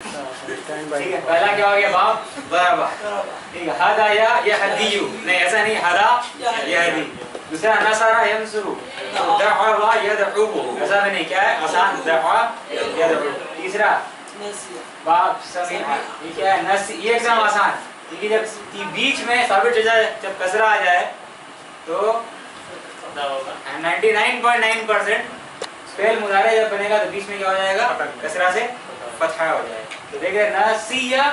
ठीक है, पहला क्या हो गया बाप बराबा, ठीक है। हदा या यहदियु, नहीं ऐसा नहीं, हदा यहदी। दूसरा नसरा यंसुरु, दअवा यदउ, ऐसा भी नहीं, क्या है आसान, दअवा यदउ। तीसरा बाप समीहा, ये क्या है नस, ये एकदम आसान, क्योंकि जब बीच में साबित जब कसरा आ जाए तो 99.9% फेल मुजारे जब बनेगा तो बीच में क्या हो जाएगा, कसरा से फतहा हो जाएगा। तो देखिए नसिया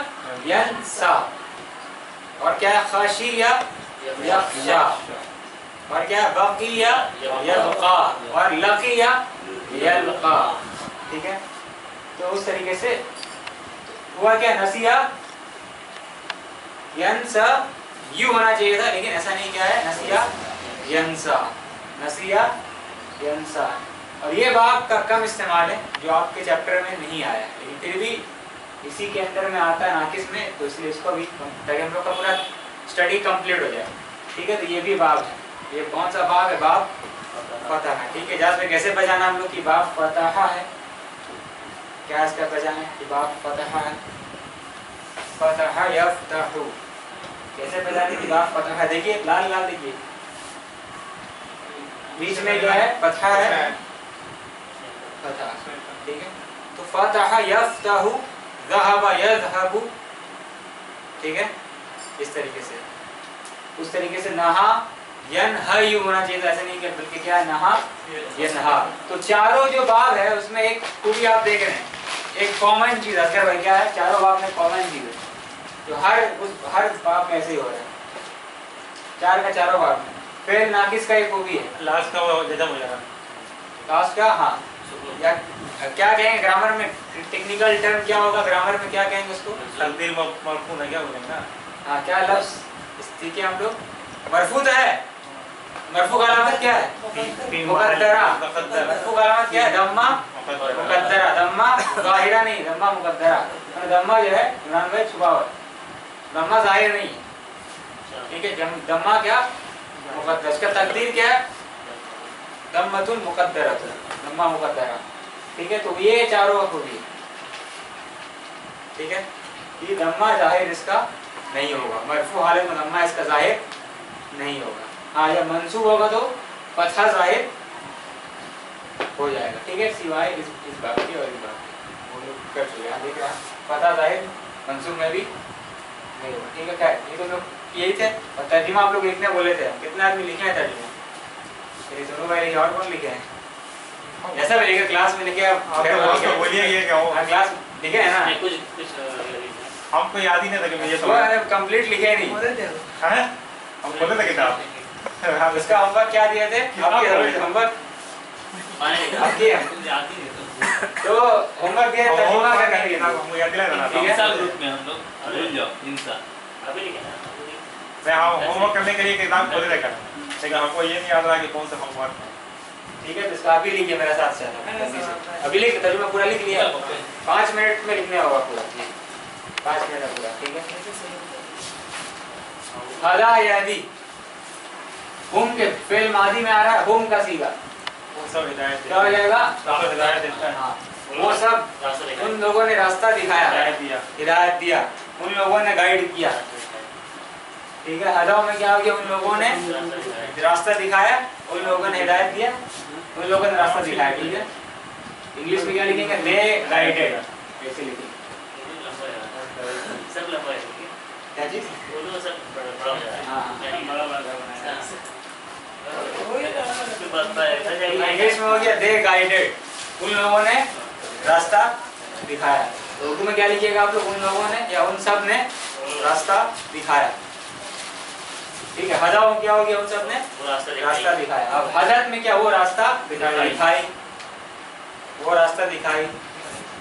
यंसा, और क्या है खशिया यखशा, और क्या है बकिया यबका, और लकिया यलका, ठीक है। तो उस तरीके से हुआ क्या, नसिया यंसा यू होना चाहिए था, लेकिन ऐसा नहीं, क्या है नसिया यंसा, नसिया यंसा। और ये बाब का कम इस्तेमाल है जो आपके चैप्टर में नहीं आया, लेकिन फिर भी इसी के अंदर में आता है नाकिस में, तो इसलिए इसको भी, ताकि हम लोग का पूरा स्टडी कंप्लीट हो जाए, ठीक है। तो ये भी बाब है, ये कौन सा बाब है, बाब फतह है, ठीक है। जाज में कैसे पहचाना हम लोग की बाब फतह है, क्या इसका पहचान है कि बाब फतह है, फतह यफ्तहु, कैसे पहचाने कि बाब फतह है। देखिए लाल लाल देखिए, बीच में क्या है फतह है, फतह, ठीक है। तो फतह यफ्तहु, ज़हबा यज़हबु, ठीक है, इस तरीके से। उस तरीके से नहा यनहयु होना चाहिए था, ऐसा नहीं कि बल्कि क्या है नहा यनहा। तो चारों जो बाब है उसमें एक खूबी आप देख रहे हैं, एक कॉमन चीज असगर भाई, क्या है चारों बाब में कॉमन चीज है, जो हर बाब में ऐसे ही हो रहा है, चार का चारों बाब में। फिर नाकिस का एक खूबी है, लास्ट का वो जजम हो जाएगा, लास्ट का, हाँ, या क्या कहेंगे ग्रामर में, टेक्निकल टर्म क्या होगा ग्रामर में, क्या कहेंगे उसको, तकदीर मरफू है, क्या बोलेंगे ना, हाँ क्या लफ्ज, ठीक है हम लोग मरफू है, मरफू का अलामत क्या है, मुकद्दरा, मरफू का अलामत क्या है, दम्मा मुकद्दरा, दम्मा ज़ाहिरा नहीं, दम्मा मुकद्दरा, और दम्मा जो है इमरान भाई छुपा हुआ है, दम्मा ज़ाहिर नहीं है, ठीक है। दम्मा क्या मुकद्दर, इसका तकदीर क्या है, दम्मतुन मुकद्दरतुन, दम्मा मुकद्दरा, ठीक है। तो ये चारों खूबी, ठीक है, ये दम्मा जाहिर इसका नहीं होगा, मरफू हालत में दम्मा इसका जाहिर नहीं होगा, हाँ जब मंसूब होगा तो फतहा जाहिर हो जाएगा, ठीक है, सिवाय इस बात की और इस बात की, वो लोग कर चुके हैं, देख रहे हैं फतहा जाहिर मंसूब में भी नहीं होगा, ठीक है। क्या ये तो लोग यही थे, और तर्जुमा आप लोग लिखने बोले थे, कितने आदमी लिखे हैं तर्जुमा, मेरे दोनों भाई लिखे, और कौन लिखे हैं, ऐसा भी लिखे क्लास में लिखे, बोलिए ये क्या हो, क्लास लिखे है ना, कुछ हमको याद ही नहीं था कि मुझे तो कंप्लीट लिखे नहीं हैं, हम बोले थे किताब, इसका होमवर्क क्या दिए थे आपके, होमवर्क आपके तो होमवर्क दिया तर्जुमा करने के लिए, हमको याद दिला देना, ठीक है ग्रुप में हम लोग भूल जाओ इंसान अभी लिखे ना, मैं हाँ होमवर्क करने के लिए किताब खोले रखा, लेकिन हमको ये नहीं याद रहा कि कौन सा होमवर्क है, ठीक है। तो इसका अभी लिखिए मेरे साथ चलो, अभी लिख, तर्जुमा पूरा लिख लिया, 5 मिनट में लिखने होगा पूरा, 5 मिनट पूरा, ठीक है। हदा यहदी, हुम के फेल मादी में आ रहा है, हुम का सीगा, वो सब हिदायत क्या हो जाएगा, हिदायत देता है, हाँ वो सब उन लोगों ने रास्ता दिखाया, हिदायत दिया, उन लोगों ने गाइड किया, ठीक है। हदा में क्या हो गया, उन लोगों ने रास्ता दिखाया, उन लोगों ने हिदायत दिया, उन लोगों ने रास्ता दिखाया, ठीक है। इंग्लिश में क्या लिखेंगे, दे गाइडेड, ऐसे लिखेंगे, क्या चीज, इंग्लिश में हो गया दे गाइडेड, उन लोगों ने रास्ता दिखाया। तो उर्दू में क्या लिखिएगा आप लोग, उन लोगों ने या उन सब ने रास्ता दिखाया, ठीक है। हदा क्या हो गया, उन सब ने रास्ता दिखाया। अब हदत में क्या, वो रास्ता दिखाई, वो रास्ता दिखाई,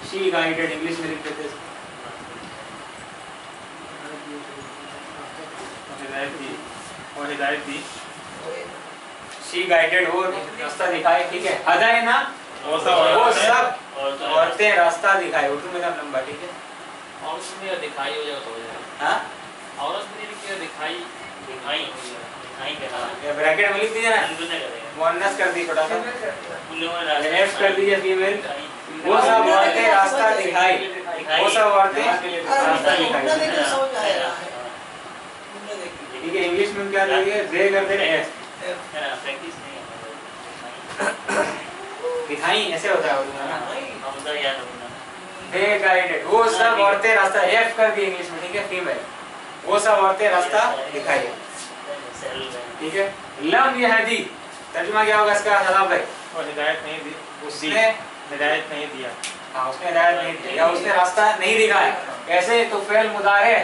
शी गाइडेड, इंग्लिश में लिख देते हिदायत दी, शी गाइडेड, वो रास्ता दिखाई, ठीक है। हदाए ना, वो सब औरतें रास्ता दिखाई, उर्दू में सब लंबा, ठीक है। और उसमें दिखाई हो जाएगा तो हो जाएगा, हाँ और उसमें लिखिए दिखाई, दिखाई दिखाई के साथ या ब्रैकेट में लिख दीजिए ना, मुअन्नस कर दी थोड़ा सा, नेफ्स कर दीजिए फीमेल, वो सब औरतें रास्ता दिखाई, वो सब औरतें रास्ता तुमने दिखाई। देखा समझ आएगा तुमने देखी ठीक है, इंग्लिश में क्या देंगे, दे करते हैं एस प्रैक्टिस नहीं दिखाई, ऐसे होता है उर्दू में ना, हम तो याद होगा दे गाइडेड, वो सब औरतें रास्ता, एफ कर दी इंग्लिश में, ठीक है, फीमेल, वो सब औरतें रास्ता दिखाई। ठीक है, लम यहदी, तर्जुमा क्या होगा इसका सलाम भाई? और हिदायत नहीं दी, उसने हिदायत नहीं दिया। हाँ, उसने हिदायत नहीं दी या उसने रास्ता नहीं दिखाया। कैसे? तो फेल मुदारे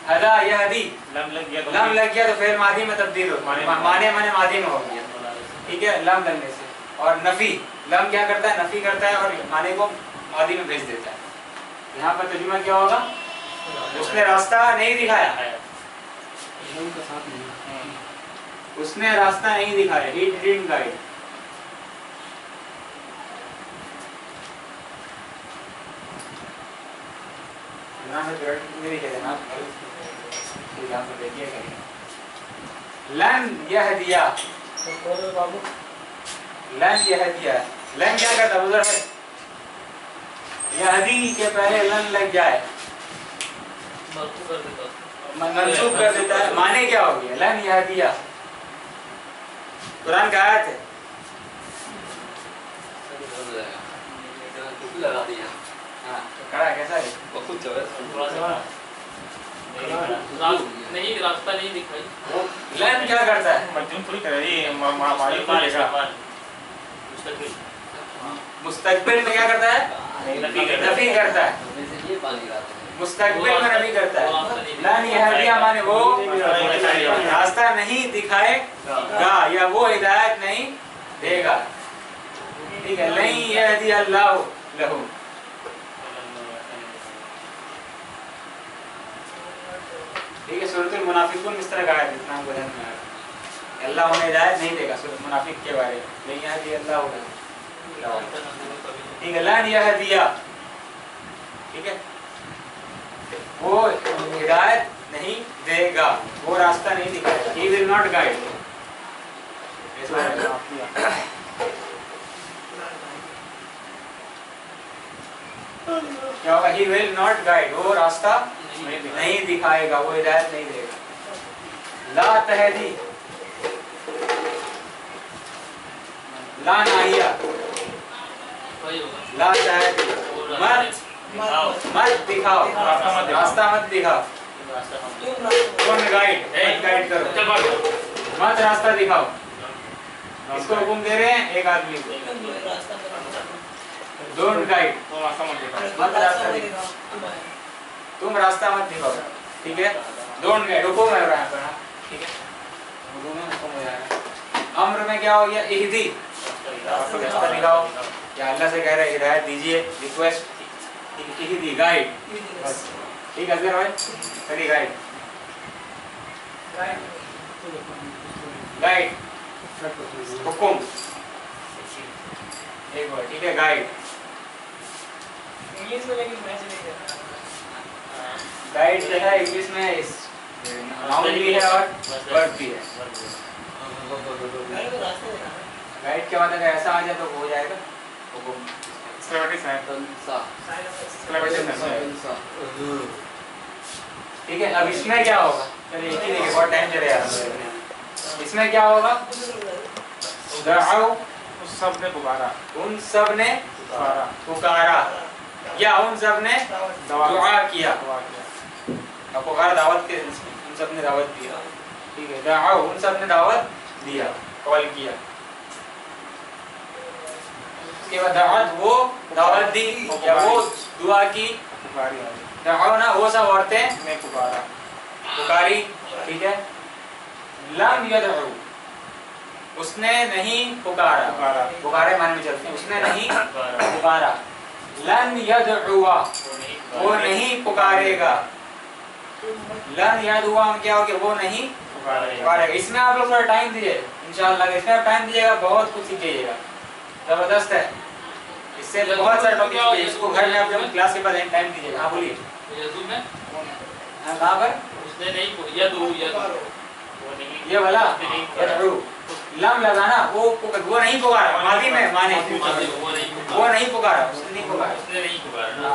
हदा यहदी, लम लग गया तो लम लग गया तो फेल मादी में तब्दील हो, माने माने मादी में हो गया। ठीक है, लम लगने से। और नफी, लम क्या करता है, नफी करता है और माने को मादी में भेज देता है। यहाँ पर तर्जुमा क्या होगा, उसने रास्ता नहीं दिखाया, उसने रास्ता नहीं दिखाया, he didn't guide। लन यहदिया, लन यहदिया, लन क्या करता बुजुर्ग है, यहदी के पहले लन लग जाए मंसूब कर देता है, माने क्या हो गया, लन यहदिया, कुरान का आयत है। लगा दिया हाँ, कड़ा कैसा है? बहुत जबरदस्त नहीं रास्ता नहीं दिखाई लन क्या करता है, मजनून थोड़ी कर रही है, माली को लेगा। मुस्तकबिल में क्या करता है, नफी करता है, ये पानी लाते हैं मुस्तकबिल में नफी करता है। लन यहदिया माने वो रास्ता नहीं दिखाएगा या वो हिदायत नहीं देगा। ठीक है, लन यहदी अल्लाह लहू, ठीक है, सूरतुल मुनाफिकून इस तरह का है, जितना हमको ध्यान में आ रहा है, अल्लाह उन्हें हिदायत नहीं देगा सूरत मुनाफिक के बारे में, लन यहदी अल्लाह लहू। ठीक है, लन यहदिया, ठीक है, वो हिदायत नहीं देगा, वो रास्ता नहीं दिखाएगा, he will not guide। क्या होगा, he will not guide, वो रास्ता नहीं दिखाएगा, वो हिदायत नहीं देगा। ला तहदी, ला नाहिया, ला तहदी, मत दिखाओ, रास्ता मत दिखाओ, डोंट गाइड, मत गाइड करो, मत रास्ता दिखाओ। इसको हुक्म दे रहे हैं एक आदमी को, डोंट गाइड, मत रास्ता दिखाओ, तुम रास्ता मत दिखाओ। ठीक है, डोंट गाइड हुक्म है यहाँ पर, ठीक है, हुक्म में हुक्म हो जाएगा। अम्र में क्या हो गया, इहदी, रास्ता दिखाओ, या अल्लाह से कह रहे हैं हिदायत दीजिए, रिक्वेस्ट, इहदी गाइड, बस। ठीक है असगर भाई, करिए गाइड, गाइड हुक्म एक बार, ठीक है, गाइड इंग्लिश में, लेकिन मैच नहीं करना। गाइड जो है इंग्लिश में इस नाउन भी है और वर्ब भी है। पहले तो रास्ता दिखाना। गाइड क्या मतलब ऐसा आ जाए तो हो जाएगा हुक्म। ठीक है, अब इसमें क्या होगा, चलिए एक ही देखिए, बहुत टाइम चले यार। इसमें क्या होगा, दअउ, उस सब ने पुकारा, उन सब ने पुकारा, या उन सब ने दुआ किया, अब पुकार दावत के, उन सब ने दावत दिया। ठीक है, दअउ, उन सब ने दावत दिया, कॉल किया। उसके बाद दावत, वो दावत दी या वो दुआ की, दअउ ना, वो सब औरतें ने पुकारा, पुकारी। ठीक है, लम यदअु, उसने नहीं पुकारा, पुकारे माने में चलते हैं, उसने नहीं पुकारा। लन यदउआ, वो नहीं पुकारेगा। लन यदउआ क्या हो गया, वो नहीं पुकारेगा। इसमें आप लोग थोड़ा टाइम दीजिए इंशाअल्लाह, इसमें आप टाइम दीजिएगा, बहुत कुछ सीखिएगा, जबरदस्त है। इससे बहुत सारे टॉपिक है, इसको घर में आप जब क्लास के बाद टाइम दीजिएगा। हाँ बोलिए, कहाँ पर उसने नहीं यदू ये वाला यदउ, लम लगाना, वो नहीं पुकारा, मादी में माने, वो नहीं पुकारा, उसने नहीं पुकारा, उसने नहीं पुकारा।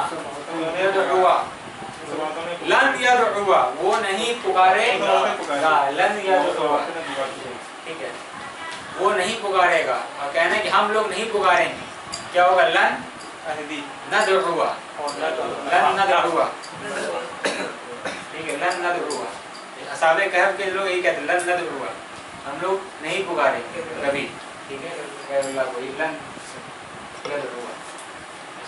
यदउआ, लन यदउआ, वो नहीं पुकारेगा, लन यदउआ, ठीक है, वो नहीं पुकारेगा। और कहना है कि हम लोग नहीं पुकारेंगे, क्या होगा? लन नदउआ, लन नदउआ, ठीक है, लन नदउआ। असहाबे कहफ के लोग यही कहते हैं, लन नदउआ, हम लोग नहीं पुकारेंगे कभी, ठीक है, अल्लाह को लन नदउआ।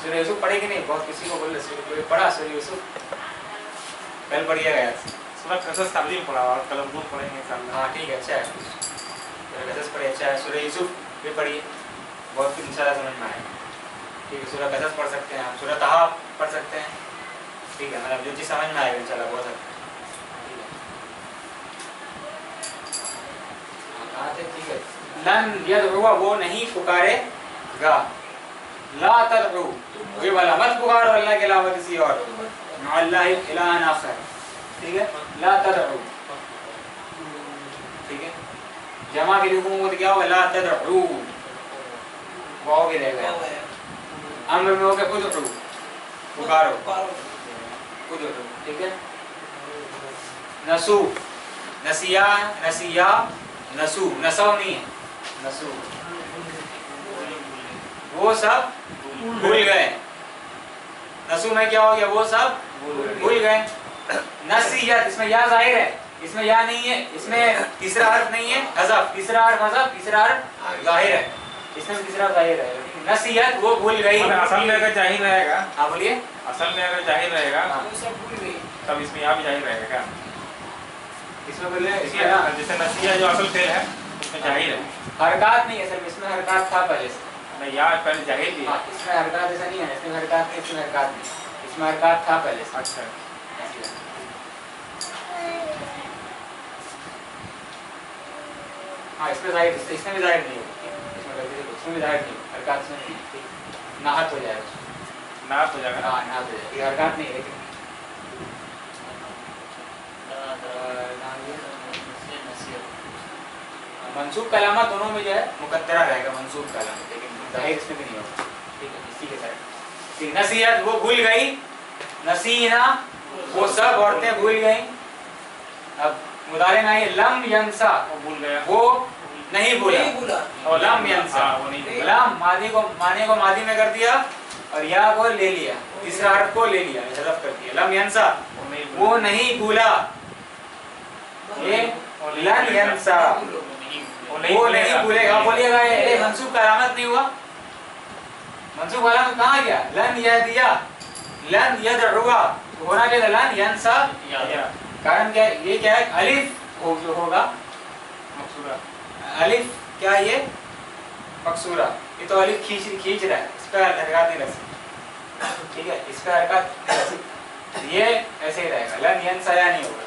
सूरह यूसुफ पढ़े कि नहीं? बहुत किसी को बोल रहे पढ़ा सूरह यूसुफ, कल पढ़िएगा यार। सूरह कसस तालीम पढ़ा और कल हम पढ़ेंगे इंशाअल्लाह। हाँ ठीक है, अच्छा है, सूरह कसस पढ़े, अच्छा है। सूरह यूसुफ भी पढ़िए, बहुत कुछ इंशाअल्लाह समझ में आएगा, ठीक है। सूरह कसस पढ़ सकते हैं, सूरह तहा पढ़ सकते हैं, ठीक है, मतलब जो चीज़ समझ में आएगा इंशाअल्लाह बहुत सकते हैं, ठीक है। लन यदउआ, वो नहीं पुकारेगा, ला तदउ, ये वाला मत पुकारो अल्लाह के अलावा किसी और, अल्लाह इलाहन आखर, ठीक है, ला तदउ, ठीक है। जमा के लिखूंगा तो क्या होगा? ला तदउ, वाव भी रहेगा, अम्र में होगा उदउ, पुकारो, उदउ, ठीक है। नसू, नसिया, नसिया, नसू, नसौ नहीं है, नसू, वो सब भूल गए। नसू में क्या हो गया? वो सब भूल गए। नसीयत, इसमें या जाहिर है, इसमें या नहीं है, इसमें तीसरा हर्फ नहीं है, हज़फ, तीसरा हर्फ हज़फ, तीसरा हर्फ जाहिर है, इसमें तीसरा जाहिर है। नसीयत, वो भूल गई। असल में अगर जाहिर रहेगा, हाँ बोलिए, असल में अगर जाहिर रहेगा वो सब भूल गई। तब इसमें यहाँ भी जाहिर रहेगा क्या? इसमें बोले, इसमें ना, जैसे नसिया जो असल फेल है उसमें जाहिर है, हरकत नहीं है असल में, इसमें हरकत था पहले से, नहीं यहाँ पहले जाहिर भी है। हाँ, इसमें हरकत ऐसा नहीं है, इसमें हरकत नहीं, इसमें हरकत नहीं, इसमें हरकत था पहले से। अच्छा, हाँ, इसमें जाहिर, इसमें भी जाहिर नहीं होगा, इसमें भी जाहिर नहीं होगा, हरकत इसमें नहीं है, नाहत हो जाएगा, नात हो जाएगा ना। हाँ नाहत हो जाएगा, ये हरकत नहीं है लेकिन मंसूब का अलामत दोनों में जो है मुकद्दरा रहेगा, मंसूब का अलामत, लेकिन जाहिर इसमें भी नहीं होगा, ठीक है, इसी के साथ। ठीक, नसीहत, वो भूल गई, नसीना, वो सब औरतें भूल गई। अब मुदारे में आइए, लम यंसा, वो भूल गया, वो नहीं भूला, नहीं भूला, और लम यंसा, हाँ, वो नहीं भूला। लम मादी को, माने को मादी में कर दिया और या को ले लिया, तीसरा हर्फ को ले लिया, हज़फ कर दिया, लम यंसा, वो नहीं भूला, ये लन यंसा, वो नहीं भूलेगा। बोलिएगा ये मंसूब का अलामत नहीं हुआ, मंसूब का अलामत कहाँ गया? लन यदिया, लन यदउआ, होना चाहिए लन यंसा, कारण क्या है? ये क्या है? अलिफ हो जो होगा मकसूरा, अलिफ क्या है? ये मकसूरा, ये तो अलिफ खींच रहा है, इस पर हरकत नहीं रह सकती, ठीक है, इस पर हरकत नहीं रह सकती, ये ऐसे ही रहेगा, लन यंसा या नहीं होगा,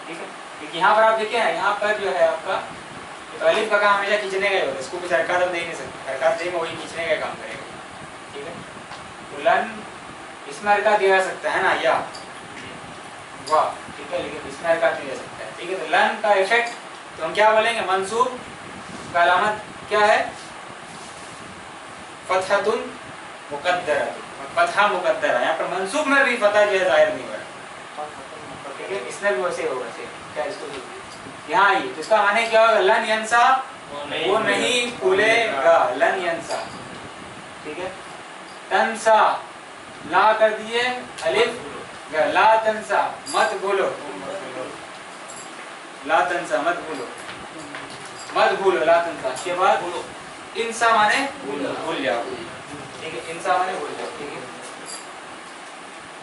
ठीक है। क्योंकि यहाँ पर आप देखिए, यहाँ पर जो है आपका तो अलिफ का काम हमेशा खींचने का ही होता है, इसको कुछ हरकत हम दे नहीं सकते, हरकत देंगे वही खींचने का काम करेगा, ठीक है। तो लन इसमें हरकत दिया जा सकता है ना, या वाह, ठीक है, लेकिन इसमें हरकत नहीं दे सकता है, ठीक है। तो लन का इफेक्ट तो हम क्या बोलेंगे? मंसूब का अलामत क्या है? फतहतुन मुकद्दरा, फतहा मुकद्दरा, यहाँ पर मंसूब में भी फतह जो है जाहिर नहीं हो रहा, ठीक है, इसमें भी वैसे होगा, क्या इसको यहाँ आइए, तो इसका माने क्या होगा? लन यंसा, वो नहीं भूलेगा, लन यंसा, ठीक है। तंसा, ला कर दिए अलिफ, ला तंसा, मत भूलो, ला तंसा, मत भूलो, मत भूलो, ला तंसा के बाद भूलो, इंसा माने भूल जाओ, ठीक है, इंसा माने भूल जाओ, ठीक है,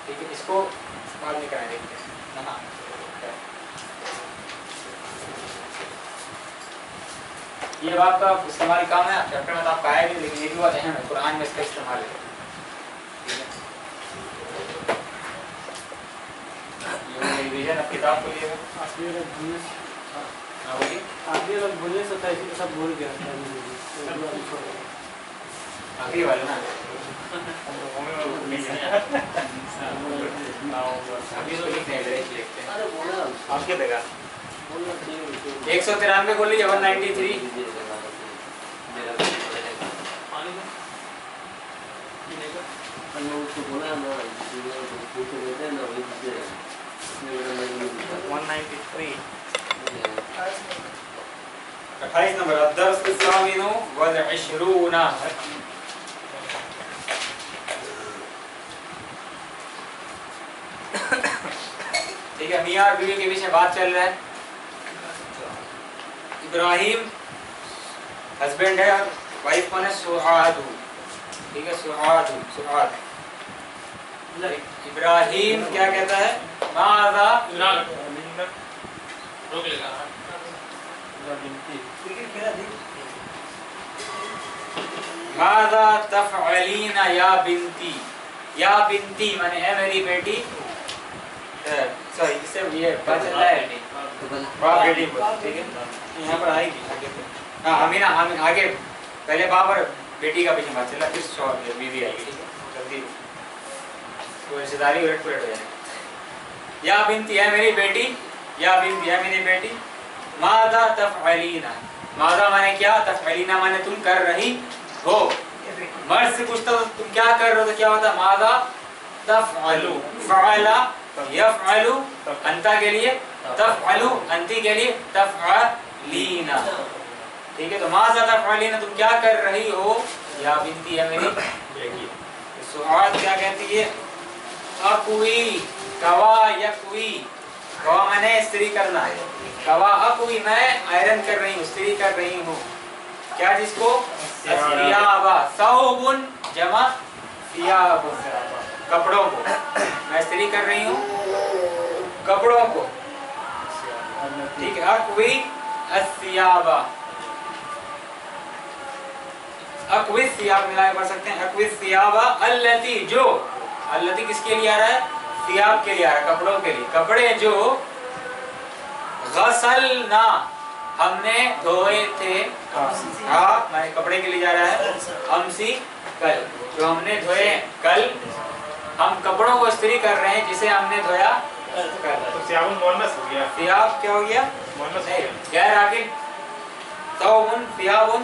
ठीक है। इसको बाद में कराएं, देखते हैं, हाँ, ये बात का इस्तेमाल काम है, चैप्टर में तो आपका आया भी, लेकिन ये भी बहुत अहम है, कुरान में इसका इस्तेमाल है, ये रिवीजन अब किताब को लिए भूलने से था, इसी के सब भूल गया, आखिरी वाला ना, अभी तो लिखते हैं, लिखते हैं, अरे बोला आप क्या देगा? बोलना चाहिए 193 को लीजिए, 193, पानी का पीने का हम लोग उसको बोला ना पूछे गए थे ना वही से इसने बोला मैं नहीं पूछा 193 28 नंबर الدرس الثامن والعشرون ठीक है। मियां और बीवी के बीच में बात चल रहा है। इब्राहिम हस्बैंड है और वाइफ कौन है? सुआद। ठीक है, सुआद। इब्राहिम क्या कहता है? माज़ा रोक लेगा माज़ा तफ़अलीना या बिनती। या बिनती माने है मेरी बेटी। सॉरी, इससे ये बात चल रहा है बाप बेटी को। ठीक है, यहाँ पर आएगी आगे। हाँ, अमीना आगे पहले बाप और बेटी का पीछे बात चल रहा है, फिर शौहर बीवी आएगी। ठीक है, जल्दी तो रिश्तेदारी उलट पुलट हो जाएगी। या बिनती है मेरी बेटी, या बिनती है मेरी बेटी। माज़ा तफ़अलीना, माज़ा माने क्या, तफ़अलीना माने तुम कर रही हो। मर्द से पूछता हो तुम क्या कर रहे हो तो क्या होता है? माज़ा तफ़अलु। फ़अला यफ़अलु अंता के लिए, तफ़अलु अंती के लिए, तफ़अलीना। ठीक है, तो माज़ा तफ़अलीना तुम क्या कर रही हो? या बिनती है मेरी बेटी। सुआद क्या कहती है? अक्वी, कवा यक्वी। कवा माने इस्त्री करना है। कवा अक्वी, मैं आयरन कर रही हूँ, इस्त्री कर रही हूँ। क्या जिसको? सियाबा। सौबुन जमा सियाबुन, कपड़ों को। मैं इस्त्री कर रही हूँ कपड़ों को। ठीक है, अक्वी अस्सियाबा। अक्वी सियाब मिला के पढ़ सकते हैं। अक्वी सियाबा अल्लती, जो। अल्लती किसके लिए आ रहा है? सियाब के लिए आ रहा है, कपड़ों के लिए। कपड़े जो गसलना हमने धोए थे। हाँ, मैं कपड़े के लिए जा रहा है। अमसी कल, जो हमने धोए कल। हम कपड़ों को इस्त्री कर रहे हैं जिसे हमने धोया कल। तो सियाबुन मुअन्नस हो गया। सियाब क्या हो गया? मुअन्नस हो गया। गैर आकिल। सौबुन सियाबुन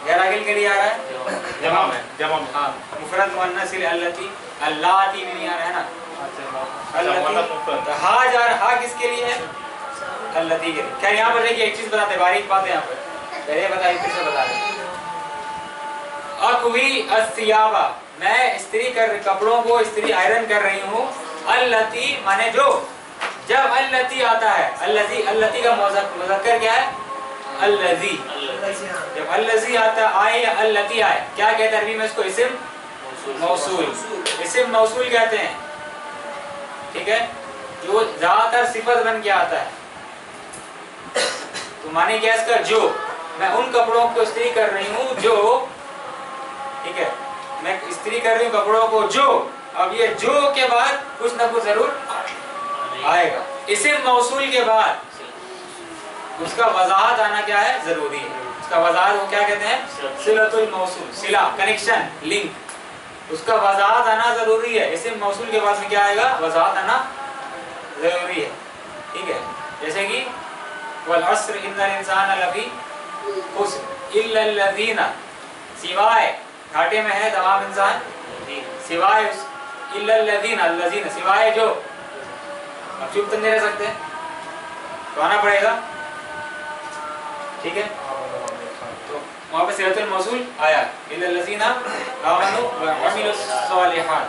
गैर आकिल के लिए आ रहा है। जमा में हाँ, मुफरद मुअन्नस अल्लती, अल्लाती में नहीं आ रहा है ना। अल्लती हा जा रहा, हा किसके लिए है? अल्लती के लिए। क्या यहाँ पर देखिए एक चीज बताते हैं, बारीक बात है यहाँ पर। पहले बताइए, फिर से बता दें। अक्वी अस्सियाबा, मैं इस्त्री कर, कपड़ों को इस्त्री आयरन कर रही हूँ। अल्लती माने जो। जब अल्लती आता है, अल्लती, अल्लती का मुज़क्कर क्या है? अल्लज़ी। जब अल्लज़ी आता आए या अल्लती आए, क्या कहते हैं अरबी में इसको? इस्म मौसूल। इस्म मौसूल कहते हैं। ठीक है, जो ज्यादातर सिफत बन के आता है। तो माने क्या इसका? जो। मैं उन कपड़ों को इस्त्री कर रही हूँ जो। ठीक है, मैं इस्त्री कर रही हूँ कपड़ों को जो। अब ये जो के बाद कुछ ना कुछ जरूर आएगा। इस्म मौसूल के बाद उसका वजाहत आना क्या है? जरूरी है। उसका वजाहत वो क्या कहते हैं? सिलतुल मौसूल, सिला कनेक्शन, लिंक। उसका वजाहत आना जरूरी है। इस्म मौसूल के बाद में क्या आएगा? वजाहत आना जरूरी है। ठीक है, जैसे कि वल अस्र इन्नल इंसान लफी खुस्र इल्ला लज़ीना, सिवाय, घाटे में है तमाम इंसान, सिवाय इल्ला लज़ीना, लज़ीना सिवाय जो। अब चुप तो नहीं रह सकते, तो आना पड़ेगा। ठीक है, तो वहाँ पे सिलतुल मौसूल आया, इल्ला लज़ीना आमनु व अमिलुस सालिहात।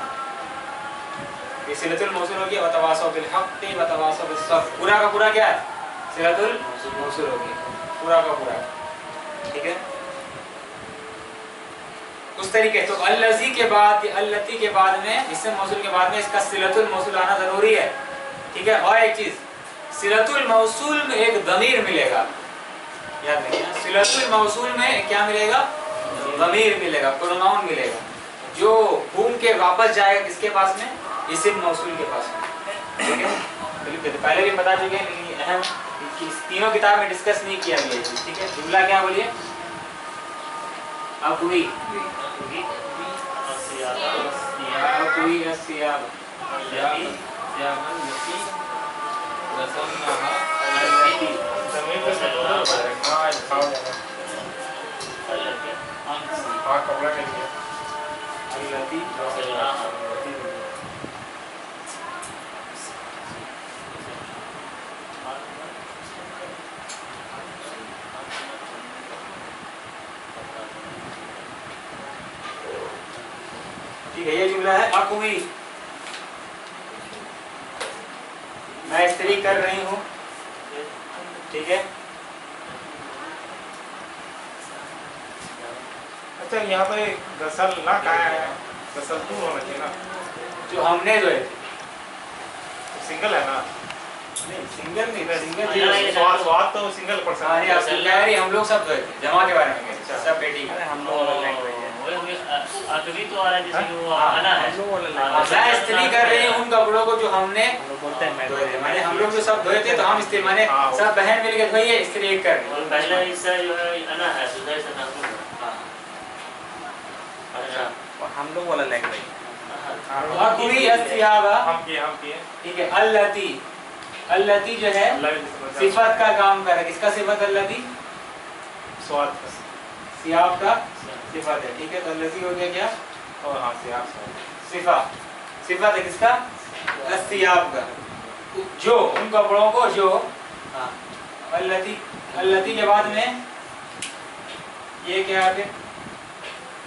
ये सिलतुल मौसूल हो गया। व तवासौ बिल हक़्क़ि व तवासौ बिस सब्र, पूरा का पूरा क्या है? सिलतुल मौसूल हो गया, पूरा का पूरा। ठीक है, उस तरीके। तो अल्लज़ी के बाद, अल्लती के बाद में, इस्म मौसूल के बाद में इसका सिलतुल मौसूल आना जरूरी है। ठीक है, और एक चीज, सिलतुल मौसूल में एक दमीर मिलेगा, याद रखिए। सिलतुल मौसूल में क्या मिलेगा? दमीर मिलेगा, प्रोनाउन मिलेगा, जो घूम के वापस जाएगा किसके पास में? इस्म मौसूल के पास में। ठीक है, पहले भी बता चुके हैं, लेकिन अहम तीनों किताब में डिस्कस नहीं किया गया। ठीक है, जुमला क्या बोलिए? अक्वी, अक्वी अस्सियाब, अल्लती ठीक है, ये जुमला है अक़वी, मैं स्त्री कर रही हूँ, ठीक है। अच्छा यहाँ पे गसल ना क्या है, गसल तू होना चाहिए ना, जो हमने जो है सिंगल है ना, नहीं सिंगल नहीं, सिंगल नहीं, स्वाद स्वाद तो सिंगल हाँ पर्सन नहीं, आप कह रही हम लोग सब जो है जमा के बारे में कह रहे हैं, सब बेटी का। हम लोग वाला लैंग्वेज है। अकवी तो आ रहा है जैसे कि वो हाँ, आना है। हम लोग वाला हाँ, लैंग्वेज मैं स्त्री कर रही हूँ उन कपड़ों को जो हमने हम लोग बोलते हैं धोए थे, मैं माने हम लोग जो सब धोए थे तो हम स्त्री माने हाँ, सब बहन मिलकर धोइए, स्त्री एक कर रही और है। पहला हिस्सा जो है आना है, दूसरा हिस्सा नाखून है। हाँ, अच्छा हम लोग वाला लैंग्वेज। अक़वी अस्सियाबा, हम किए ठीक है। अल्लती, अल्लती जो है अल्लाह भी समझ सिफत का काम कर रहा है, किसका सिफत अल्लती? स्वाद सियाब का सिफत है, ठीक है। तो अल्लती हो गया क्या? और हाँ से आप सिफा, सिफत है किसका? अस्सियाब का, जो उन कपड़ों को जो, हाँ। अल्लती, अल्लती के बाद में ये क्या है?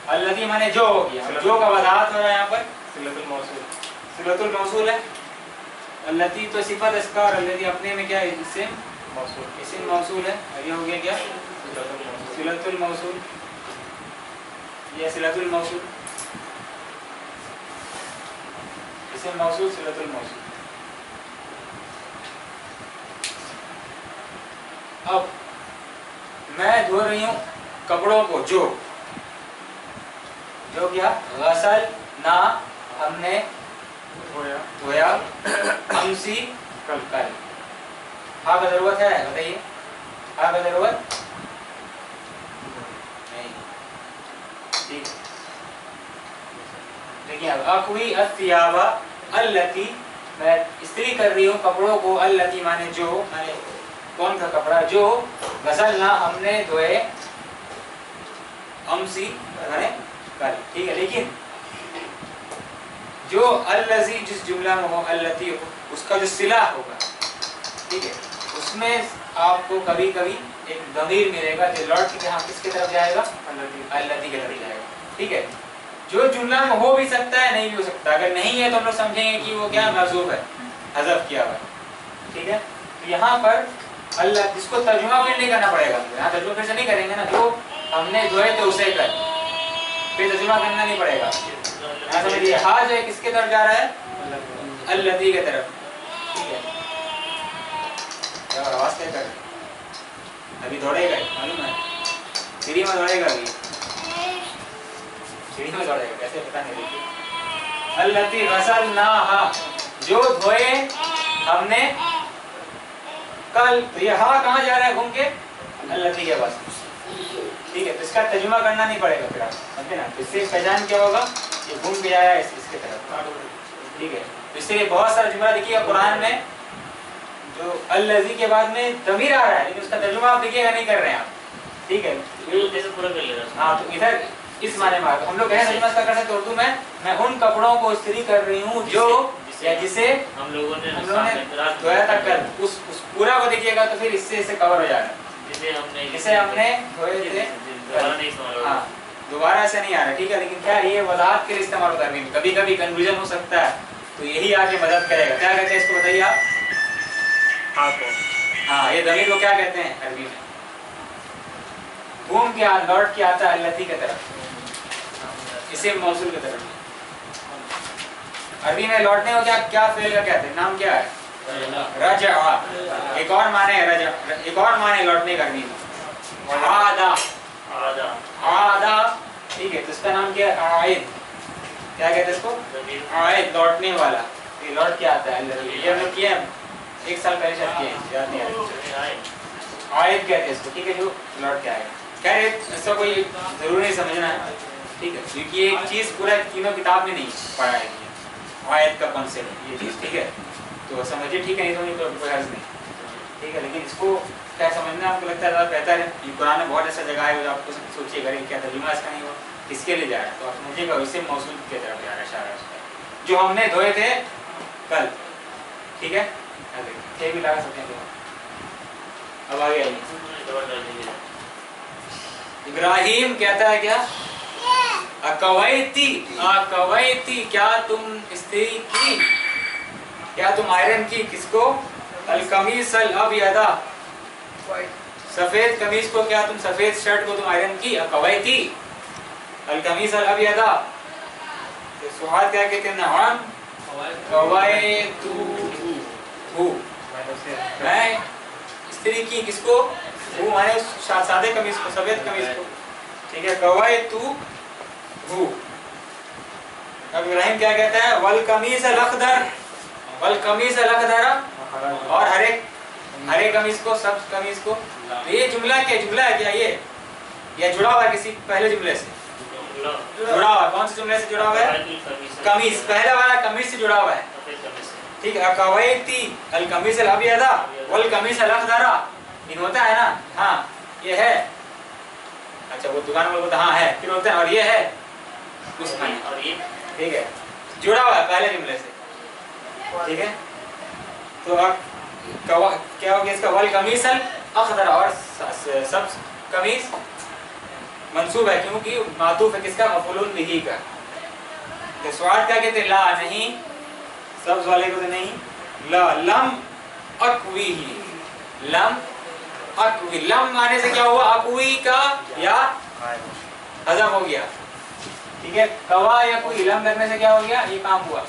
अल्लती माने जो हो गया, जो का वजाहत हो रहा है यहाँ पर सिलतुल मौसूल, सिलतुल मौसूल है। अल्लती तो सिफत इसका और अल्लती अपने में क्या है? इस्म मौसूल इस्म मौसूल है। और ये हो गया क्या? सिलतुल मौसूल, सिलतुल मौसूल, ये सिलतुल मौसूल, इस्म मौसूल सिलतुल मौसूल। अब मैं धो रही हूँ कपड़ों को, जो क्या? गसल ना हमने धोया, अमसी कल, हाँ का जरूरत है, बताइए हाँ का जरूरत नहीं, ठीक। देखिए अब अक़वी अस्सियाबा अल्लती, मैं इस्त्री कर रही हूँ कपड़ों को, अल्लती माने जो, माने कौन सा कपड़ा? जो गसल ना हमने धोए, अमसी माने कल, ठीक है। लेकिन जो अल्लज़ी जिस जुमला में हो, अल्लती हो, उसका जो सिला होगा, ठीक है, उसमें आपको कभी कभी एक ज़मीर मिलेगा जो लौट के यहाँ किसकी तरफ जाएगा? अल्लती की तरफ जाएगा, ठीक है। जो जुमला में हो भी सकता है, नहीं भी हो सकता। अगर नहीं है तो हम लोग समझेंगे कि वो क्या? महज़ूफ़ है, हज़फ किया हुआ है, ठीक है। तो यहाँ पर अल्लाह, जिसको तर्जुमा फिर नहीं करना पड़ेगा, यहाँ तर्जुमा फिर से नहीं करेंगे ना, जो हमने धोए थे उसे कर, फिर तर्जुमा करना नहीं पड़ेगा। यहाँ समझिए, हाँ जो है किसके तरफ जा रहा है? अल्लती की तरफ, ठीक है। क्या आवाज़ क्या कर रहे? अभी दौड़ेगा, मालूम है? सीढ़ी में दौड़ेगा अभी, सीढ़ी में दौड़ेगा, कैसे पता नहीं। देखिए अल्लती गसलनाहा, जो धोए हमने कल, तो ये हाँ कहाँ जा रहा है घूम के? अल्लती के पास, ठीक है। तो इसका तर्जुमा करना नहीं पड़ेगा फिर, आप समझे ना। तो इससे पहचान क्या होगा? ये घूम के जा रहा है इसके तरफ, ठीक है। तो इससे बहुत सारा जुमला देखिएगा कुरान में, जो अल्लज़ी के बाद में ज़मीर आ रहा है, लेकिन उसका तर्जुमा आप देखिएगा नहीं कर रहे हैं आप, ठीक है। जैसे पूरा कर लेगा। हाँ, तो इधर इस माने में हम लोग कहें तर्जुमा इसका कर सकते उर्दू में, मैं उन कपड़ों को इस्त्री कर रही हूँ जो, या जिसे हम लोगों ने धोया था कल, उस पूरा को देखिएगा तो फिर इससे कवर हो जाएगा, जिसे हमने धोए थे। हाँ, दोबारा ऐसे नहीं आ रहा, ठीक है। लेकिन क्या ये वजाहत के लिए इस्तेमाल होता है, कभी कभी कंफ्यूजन हो सकता है, तो यही आगे मदद करेगा। क्या कहते हैं इसको, बताइए आप? हाँ, ये ज़मीर को क्या कहते हैं अरबी में? घूम के लौट के आता है अल्लती की तरफ, इसे मौसूल की तरफ। अरबी में लौटने को क्या फेल का कहते हैं? नाम क्या है? रजा। एक और माने है रजा, एक और माने लौटने का अरबी में आदा, आदा, ठीक है। तो इसका नाम क्या है? आयद। क्या कहते हैं इसको? आयद, लौटने वाला, ये लौट के आता है। ये हम लोग किए, एक साल पहले शायद किए, याद नहीं आ रहा। आयद कहते हैं इसको, ठीक है, जो लौट के आएगा। क्या है, इसका कोई जरूरी नहीं समझना है, ठीक है, क्योंकि ये चीज़ पूरा तीनों किताब में नहीं पढ़ा है आयत का कॉन्सेप्ट, ये चीज़, ठीक है। तो समझिए, ठीक है, नहीं तो कोई हर्ज नहीं, ठीक है। लेकिन इसको क्या समझना आपको लगता है ज़्यादा बेहतर है? कुरान में बहुत ऐसा जगह है जो आपको सोचिए करें क्या तर्जुमा इसका नहीं हुआ, किसके लिए जा रहा है, तो आप समझिएगा इससे मौसूल की तरफ जा रहा है इशारा उसका, जो हमने धोए थे कल, ठीक है। थे भी लगा सकते हैं। अब आगे आइए, इब्राहिम कहता है क्या, अकवैती अकवैती, क्या तुम इस्त्री की, क्या तुम आयरन की, किसको, अल कमीज अल अबयदा, सफेद कमीज को, क्या तुम सफेद शर्ट को तुम आयरन की, अकवैती अल कमीज अल अबयदा। तो सुहाद क्या कहते हैं, नअम कवैतु, मैं इस्त्री की, किसको, वो माने उस सादे कमीज को, सफेद कमीज को, ठीक है, कवैतु हु। अब इब्राहिम क्या कहता है, वल कमीज अल अखदर, वल कमीज अल अखदर, और हरे कमीज को, सब कमीज को। तो ये जुमला क्या, जुमला है क्या, ये जुड़ा हुआ है किसी पहले जुमले से, जुड़ा हुआ, कौन से जुमले से जुड़ा हुआ है, कमीज, पहला वाला कमीज से जुड़ा हुआ है, ठीक है। अकवैती अल कमीज अल अबयदा वल कमीज अल अखदरा, इन होता है ना, हाँ ये है, अच्छा वो दुकान वाला बोलता हाँ है, फिर होता है और ये है उसमें, ठीक है, जुड़ा हुआ है पहले जुमले से, ठीक है। तो अब क्या हो गया इसका, वल कमीज अल अखदरा, और सब कमीज मंसूब है क्योंकि मातूफ है किसका, मफूलुन बिही का। तो सवाल क्या कहते हैं, ला नहीं, सब्ज वाले को तो नहीं, ला लम अक्वीही, लम अक्वी, लम आने से क्या हुआ, अक्वी का या हज़फ हो गया, ठीक है। कवा या कोई लम लगने से क्या हो गया, ये काम हुआ,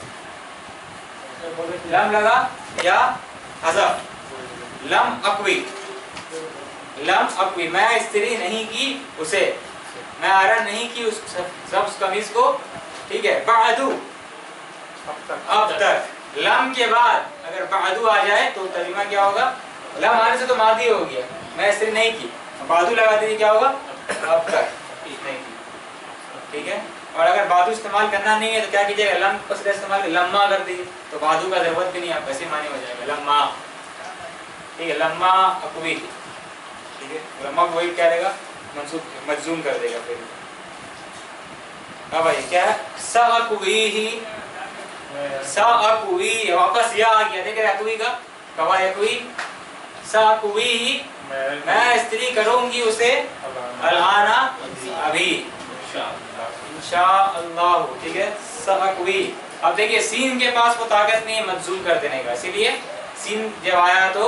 लम लगा या हज़फ, लम अक्वी, लम अक्वी, मैं इस्त्री नहीं की उसे, मैं आयरन नहीं की उस सब्ज कमीज को, ठीक है। बादू, अब तक, लम के बाद अगर बादू आ जाए तो तर्जुमा क्या होगा, लम आने से तो मादी हो गया, मैं इस्त्री नहीं की, बादू लगा दीजिए क्या होगा, अब तक नहीं की, ठीक है। और अगर बादू इस्तेमाल करना नहीं है तो क्या कीजिएगा, लम को सीधा इस्तेमाल लम्मा कर दीजिए, तो बादू का जरूरत भी नहीं, आप वैसे माने हो जाएगा लम्मा, ठीक है, लम्मा अक्वी, ठीक है। लम्मा को वही क्या रहेगा, मंसूब मजजूम कर देगा फिर। अब भाई क्या है, साअक्वीही, साअक्वी, वापस या आ गया, देख रहे अक्वी का, कवा अक्वी, साअक्वीही, मैं इस्त्री करूंगी उसे, अल-आना, अभी, इंशाअल्लाह, ठीक है। साअक्वी, अब देखिए सीन के पास वो ताकत नहीं है मजजूम कर देने का, इसीलिए सीन जब आया तो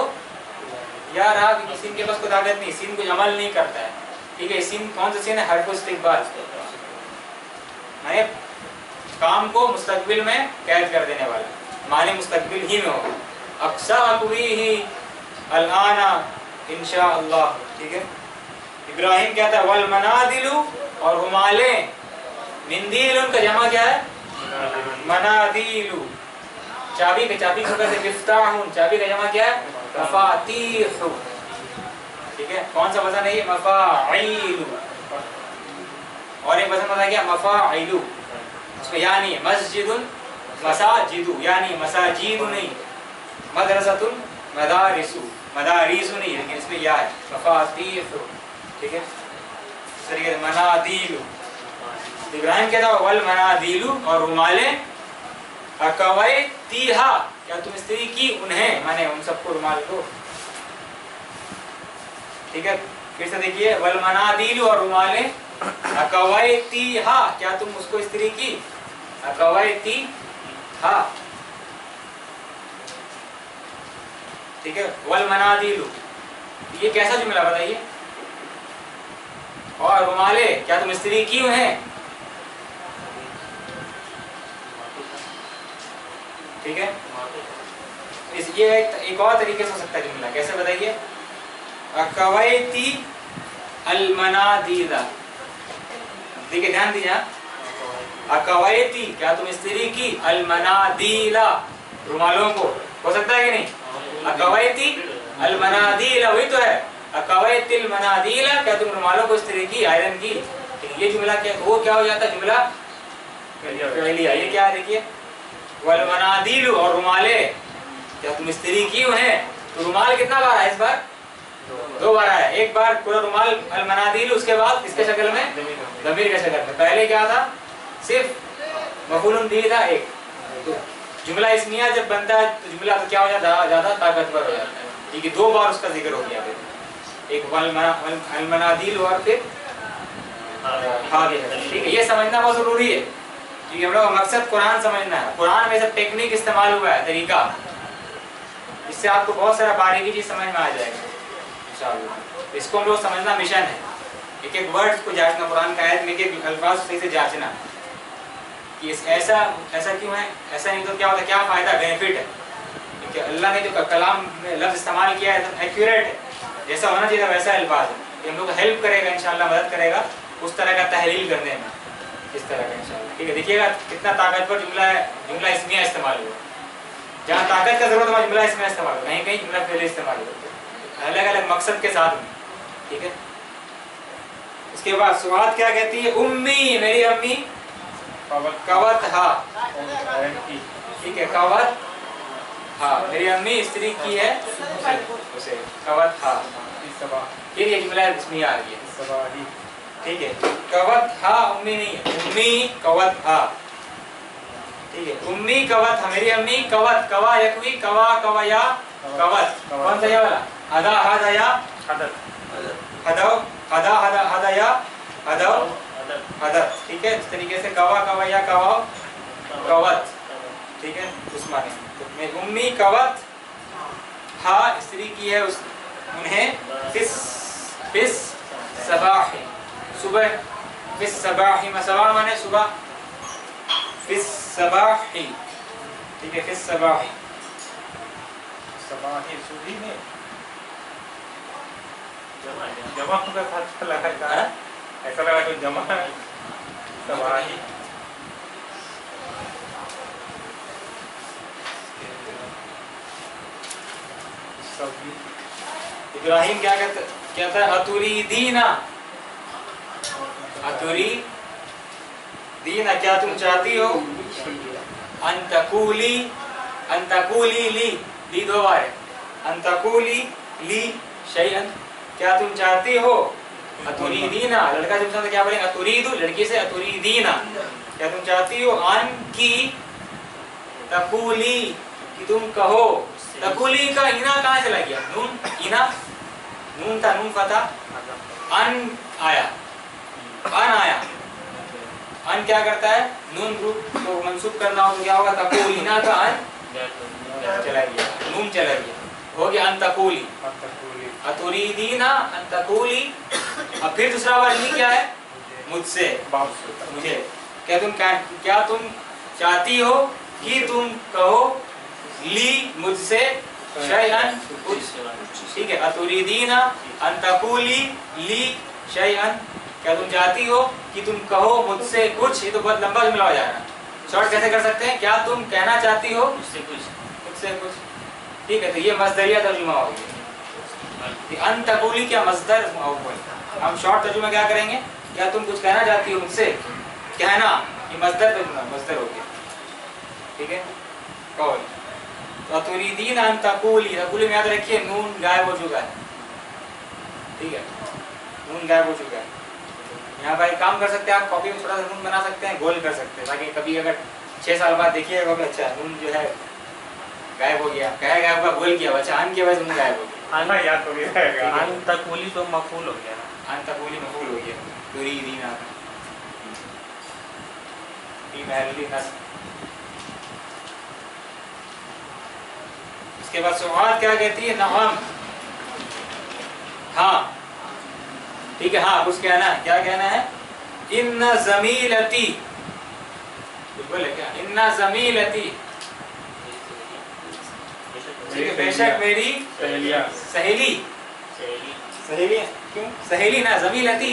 यार आप, सीन के पास कोई ताकत नहीं, सीन कुछ अमल नहीं करता है, ठीक है। सीन कौन सा सीन है, हरफ इस्तिक़बाल, माने काम को मुस्तकबिल में कैद कर देने वाला, माने मुस्तकबिल ही में हो, अक्साअक्वीही अल-आना इंशाअल्लाह, ठीक है। इब्राहिम कहता है वल मनादिलु, और रुमाले, मिंदील उनका जमा क्या है, मनादिलु, चाबी का, चाबी को कहते हैं मिफ्ताहुन, चाबी का जमा क्या है, मफातीहु, ठीक है। कौन सा वजन है ये, मफाइलु, और एक वजन बता क्या, मफाइलु, उसमें या नहीं है, मस्जिदुन मसाजिदु, यानी मसाजिदु नहीं, मदरसतुन मदारिसु, मदारिसु नहीं, लेकिन इसमें या है, मफातीहु, ठीक है। इस तरीके से मनादिलु, इब्राहिम कहता है वल मनादिलु, और रुमाले, अकवैतीहा, क्या तुम इस्त्री की उन्हें, माने उन सबको, रुमाल को, ठीक है। फिर से देखिए, वल मनादिलु, और रुमाले, अकवैतीहा, क्या तुम उसको इस्त्री की, अकवैतीहा, ठीक है। वल मनादिलु, ये कैसा जुमला बताइए, और रुमाले, क्या तुम इस्त्री की उन्हें, ठीक है। ये एक और तरीके से हो सकता है जुमला, कैसे बताइए, अकवैती अल मनादिला, देखिए ध्यान दीजिए, अकवैती, क्या तुम इस्त्री की, अल मनादिला, रुमालों को, हो सकता है कि नहीं, अकवैती अल मनादिला, वही तो है, अकवैतिल मनादिला, क्या तुम रुमालों को इस्त्री की, आयरन की, ये जुमला क्या, वो क्या हो जाता है, जुमला फि'लिया, ये क्या है देखिए, वल मनादिलु, और रुमाले, क्या तुम इस्त्री की उन्हें, तो रुमाल कितना बार है इस बार, दो बार आया, एक बार पूरा रुमाल अल मनादिल, उसके बाद इसके शक्ल में ज़मीर के शक्ल में। पहले क्या था, सिर्फ मफूलुन बिही था एक। तो जुमला इस्मिया जब बनता है तो जुमला तो क्या हो जाता है, ज़्यादा ताकतवर हो जाता है। ठीक है, दो बार उसका जिक्र हो गया, फिर एक अल मनादिल और फिर आगे। ठीक है, ये समझना बहुत ज़रूरी है क्योंकि हम लोग का मकसद कुरान समझना है। कुरान में सब टेक्निक इस्तेमाल हुआ है, तरीका, इससे आपको बहुत सारा बारीकी चीज़ समझ में आ जाएगा इंशाअल्लाह। इसको हम लोग समझना मिशन है, एक एक वर्ड को जांचना, कुरान का आयत में एक एक अल्फाज सही से जांचना कि ऐसा ऐसा क्यों है, ऐसा नहीं तो क्या होता है, क्या फ़ायदा, बेनिफिट है। क्योंकि अल्लाह ने जो कलाम में लफ्ज़ इस्तेमाल किया है एकदम एक्यूरेट है, जैसा होना चाहिए वैसा अल्फाज है। ये हम लोग को हेल्प करेगा इंशाअल्लाह, मदद करेगा उस तरह का तहलील करने में, इस तरह का इंशाअल्लाह। ठीक है, देखिएगा कितना ताकतवर जुमला है, जुमला इस्मिया इस्तेमाल हुआ। जहाँ ताकत का जरूरत है वहाँ जुमला इस्मिया इस्तेमाल हुआ, कहीं कहीं जुमला फ़िअली इस्तेमाल हुआ, अलग अलग मकसद के साथ में। ठीक है, इसके बाद सुवाद क्या कहती है, उम्मी मेरी अम्मी, कवत हा। ठीक है, कवत हा मेरी अम्मी स्त्री की है उसे, कवत हा। फिर ये जुमला इस्मिया आ गई है। ठीक है, कवत हा उम्मी नहीं है, उम्मी कवत हा। ठीक है, उम्मी कवत हा मेरी अम्मी, कवत कवा यकवी, कवा कवया कवत, कौन सा ये वाला, हदा हदा या हदत, हदव, हदा हदा हदा या हदव हदत। ठीक है, इस तरीके से कवा कवया कवा कवत। ठीक है, उस माने तो मैं उम्मी कवत हा स्त्री की है उस उन्हें फिस सबाही सुबह, फिस सबाही मसबा माने सुबह, फिस सबाही। ठीक है, फिस सबाही, सबाही सुबह में जमा जमा का साथ लगा है, ऐसा लगा कोई जमा है, सबाही। इब्राहिम क्या कहता है, अतुरीदीना, अतुरीदीना क्या तुम चाहती हो, अंतकूली, अंतकूली ली दो बार है, अंतकूली ली शैअन क्या तुम चाहती हो, अतुरीदीना लड़का जब चाहता क्या बोलेंगे, अतुरीदु लड़की से, अतुरीदीना क्या तुम चाहती हो, अन की तकूली कि तुम कहो, तकूली का इना कहाँ चला गया, नून इना, नून था, नून फता, अन आया, अन आया, अन क्या करता है, नून रूप को मंसूब करना हो तो क्या होगा, तकूलिना का अन चला गया, नून चला गया, हो गया अंतकूली, अतुरीदीना अंतकूली। अब फिर दूसरा वर्ड क्या है, मुझसे, मुझे, क्या तुम चाहती हो कि तुम कहो, ली मुझसे, शैअन कुछ। ठीक है, अतुरीदीना अंतकूली ली शैअन क्या तुम चाहती हो कि तुम कहो मुझसे कुछ। ये तो बहुत लंबा जुमला हो जाएगा, शॉर्ट कैसे कर सकते हैं, क्या तुम कहना चाहती हो मुझसे कुछ। ठीक है, तो ये मज़दरिया तर्जुमा हो गया, अंतकूली क्या मज़दर, हम शॉर्ट तर्जुमा क्या करेंगे, क्या तुम कुछ कहना चाहती हो मुझसे, कहना, ये मज़दर तर्जुमा, मज़दर हो गया। ठीक है, कौल तो अतुरीदीन अन तकूली, तकूली में याद रखिए नून गायब हो चुका है। ठीक है, नून गायब हो चुका है। यहाँ भाई काम कर सकते हैं आप, कॉपी में थोड़ा सा नून बना सकते हैं, गोल कर सकते हैं, ताकि कभी अगर 6 साल बाद देखिएगा कि अच्छा नून जो है गायब हो गया, कहेगा आपका गोल किया बच्चा, अन की वजह से नून गायब हो गया, हाँ याद तो रहेगा, अंतकूली तो मफूल हो गया, अंतकूली मफूल हो गया, तुरीदीन फी महल्ली नस्ब। इसके बाद सुहाद क्या कहती है, नअम, हाँ। ठीक है, हाँ कुछ कहना है, क्या कहना है, इन्ना ज़मीलती, कुछ बोले क्या, इन्ना ज़मीलती, बेशक मेरी सहेली, सहेली क्यों, सहेली ना, ज़मीलती,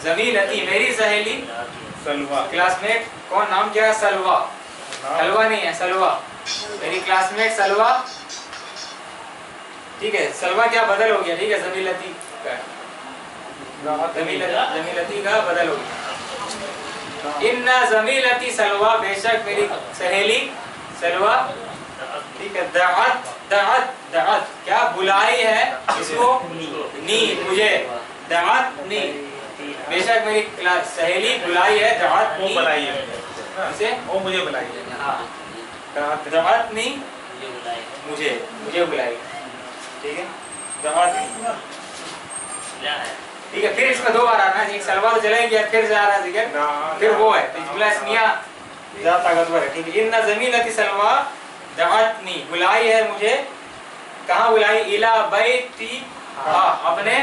ज़मीलती मेरी सहेली, सलवा, क्लासमेट, कौन नाम क्या है, सलवा, सलवा नहीं है, सलवा मेरी क्लासमेट सलवा। ठीक है, सलवा क्या बदल हो गया, ठीक है, ज़मीलती का, ज़मीलती का बदल हो गया, इन्ना ज़मीलती सलवा बेशक मेरी सहेली सलवा। ठीक है, दअत, दअत, दअत क्या बुलाई है इसको नी मुझे दआत नी बेशक मेरी सहेली बुलाई है दआत वो नी बुलाई है इसे वो मुझे बुलाई है हाँ दआत नी मुझे बुलाए मुझे बुलाई ठीक है दआत नी क्या है ठीक है। फिर इसमें दो बार आना है एक सलवा तो चला गया फिर जा रहा है जिक्र फिर वो है तो जुमला इस्मिया ज्यादा ताकतवर है ठीक है। इन्ना ज़मीनती सलवा दअतनी बुलाई है मुझे कहाँ बुलाई इला बैती हा अपने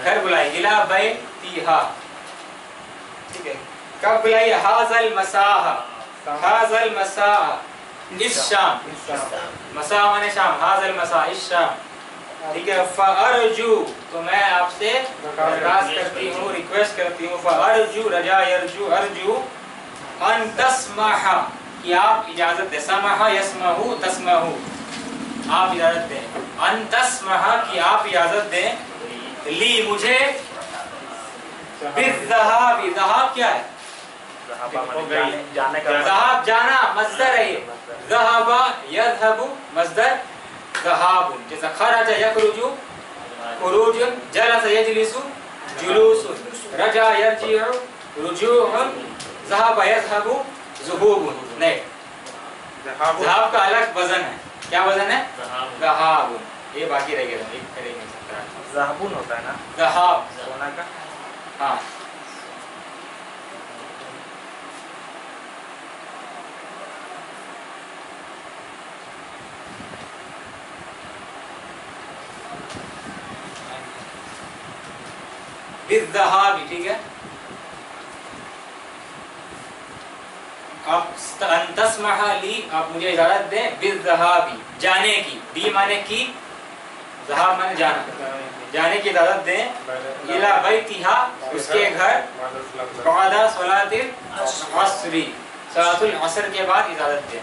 घर बुलाई इला बैती हा ठीक है। कब बुलाई हाज़ल मसाह हाज़ल मसाह इस शाम मसाह माने शाम हाज़ल मसाह इस शाम ठीक है। फ़अरजू तो मैं आपसे दरख्वास्त करती हूँ रिक्वेस्ट करती हूँ फ़अरजू रजा यरजू अर्जू अन तस्मह कि आप इजाजत दें समह यसमहू तस्महू आप इजाजत दें अन तस्मह कि आप इजाजत दें ली मुझे बिज़्ज़हाबी ज़हाब क्या है जाने का ज़हाब जाना मस्दर है ये ज़हाबा यज़हबु मस्दर ज़हाबुन जैसा खरज यखरुजु खुरूजुन जलस यजलिसु जुलूसुन रजा यरजिउ रुजूउन ज़हाबा यज़हबु ज़ुहूबुन नहीं ज़हाब का अलग वजन है क्या वजन है ज़हाबुन ये बाकी रह गया एक करे नहीं सकता ज़हाबुन होता है ना ज़हाब सोना का हाँ बिज़्ज़हाबी ठीक है। आप तस्मह ली आप मुझे इजाजत दें बिज़्ज़हाबी जाने की बी माने की ज़हाब माने जाना जाने की इजाजत दें इला बैतिहा उसके घर बादा सलातिल अस्री सलातुल असर के बाद इजाजत दें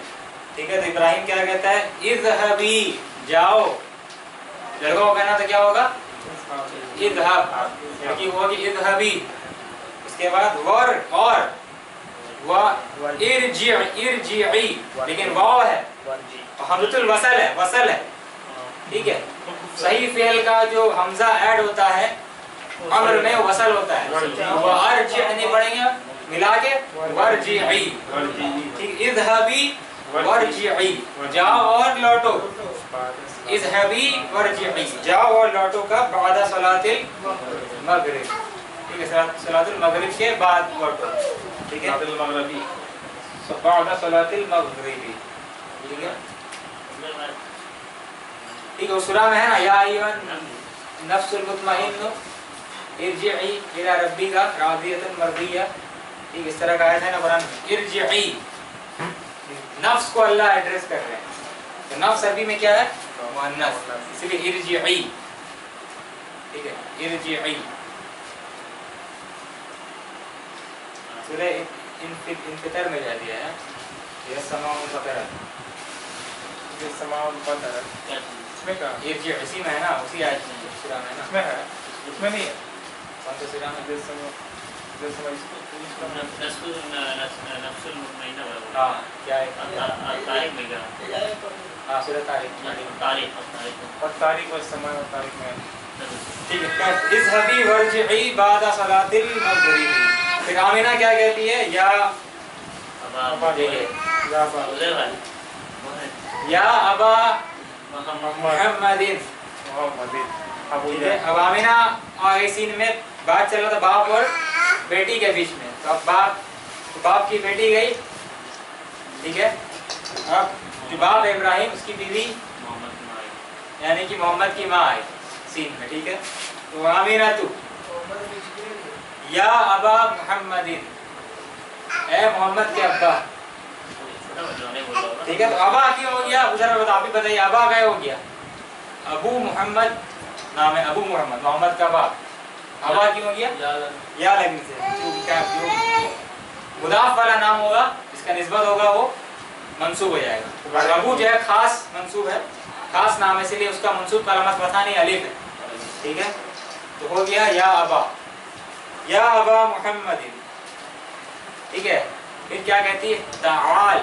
ठीक है। तो इब्राहिम क्या कहता है इज़हबी जाओ लड़का को कहना तो क्या होगा इज़हब लड़की होगी इज़हबी उसके बाद वर और इरजिई लेकिन वाव है हमज़तुल वसल है ठीक है। सही फेल का जो हमजा ऐड होता है अम्र में वसल होता है वो अर्जी नहीं पढ़ेंगे मिला के वर्जिई ठीक इज़हबी वर्जिई जाओ और लौटो इज़हबी वर्जिई जाओ और लौटो का बादा सलातिल मगरिब ठीक है सलातुल मगरिब के बाद लौटो ठीक है मगरबी बादा सलातिल मगरिबी ठीक है ठीक है। उस सूरा में है ना या अय्युहन नफ्सुल मुतमइन्नु इरजिई इला रब्बिका रादियतन मर्दिया ठीक इस तरह का आयत है ना कुरान में इरजिई नफ्स को अल्लाह एड्रेस कर रहे हैं तो नफ्स अरबी में क्या है मुअन्नस इसलिए इरजिई ठीक है इरजिई सूरा इनफितर में जा दिया है ये समाउन फतर ये समाउन फतर इसमें का इरजिई इसी में है ना उसी आयत में सूरा में है ना इसमें है उसमें नहीं है कौन सा सूरा में नफ्सुल मुतमइन्ना हाँ क्या है तारीख में क्या हाँ सूरह तारीख और तारीख और समय और तारीख में ठीक है। इज़हबी वर्जिई बादा सलातिल मगरिबी फिर आमिना क्या कहती है या या अबा मुहम्मदिन ठीक है। अब आमिना और इसी में बात चल रहा था बाप और बेटी के बीच में तो अब बाप की बेटी गई ठीक है। अब जो बाप इब्राहिम उसकी बीवी यानी कि मोहम्मद की माँ आई सीन में ठीक है। तो आमिना तू या अबा मुहम्मदिन ए मोहम्मद के अब्बा ठीक है। तो अबा क्यों हो गया जरा बता आप ही बताइए अबा क्या हो गया अबू मोहम्मद नाम है अबू मोहम्मद मोहम्मद का बाप अबा क्यों हो गया या लगने से मुदाफ वाला नाम होगा इसका निस्बत होगा वो मंसूब हो जाएगा और अबू जो है खास मंसूब है खास नाम है इसलिए उसका मंसूब का अलमत पता नहीं अलिफ है ठीक है। तो हो गया या अबा मुहम्मदिन ठीक है। फिर क्या कहती है ताल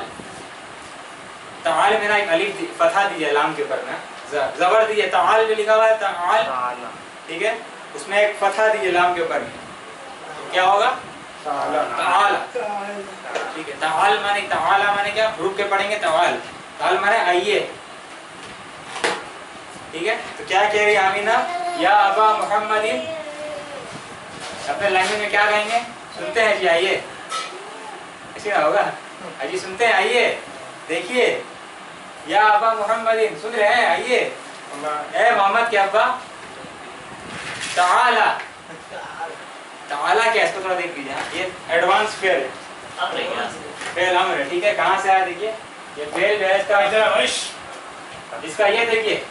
ताल में ना एक अलिफ फतहा दी है लाम के ऊपर में जबर दीजिए, ताल जो लिखा हुआ है ताल, ताला। ठीक है, उसमें एक फतहा दीजिए लाम के ऊपर, तो क्या होगा? ताला। ठीक है, ताल माने, ताला माने क्या? रुक के पढ़ेंगे ताल, ताल माने आइए, ठीक है। तो क्या कह रही है आमीना? या अबा मुहम्मदिन, अपने लैंग्वेज में क्या कहेंगे? सुनते हैं जी, आइए, ऐसे ना होगा, अजी सुनते हैं, आइए, देखिए, या अबा मुहम्मदिन, सुन रहे हैं, आइए, ए मोहम्मद के अब्बा, ताला, ताला क्या है इसको थोड़ा देख लीजिए, ये एडवांस फेल है, अब रह गया फेल अमर है, ठीक है। कहाँ से आया देखिए, ये फेल जो है इसका ये देखिए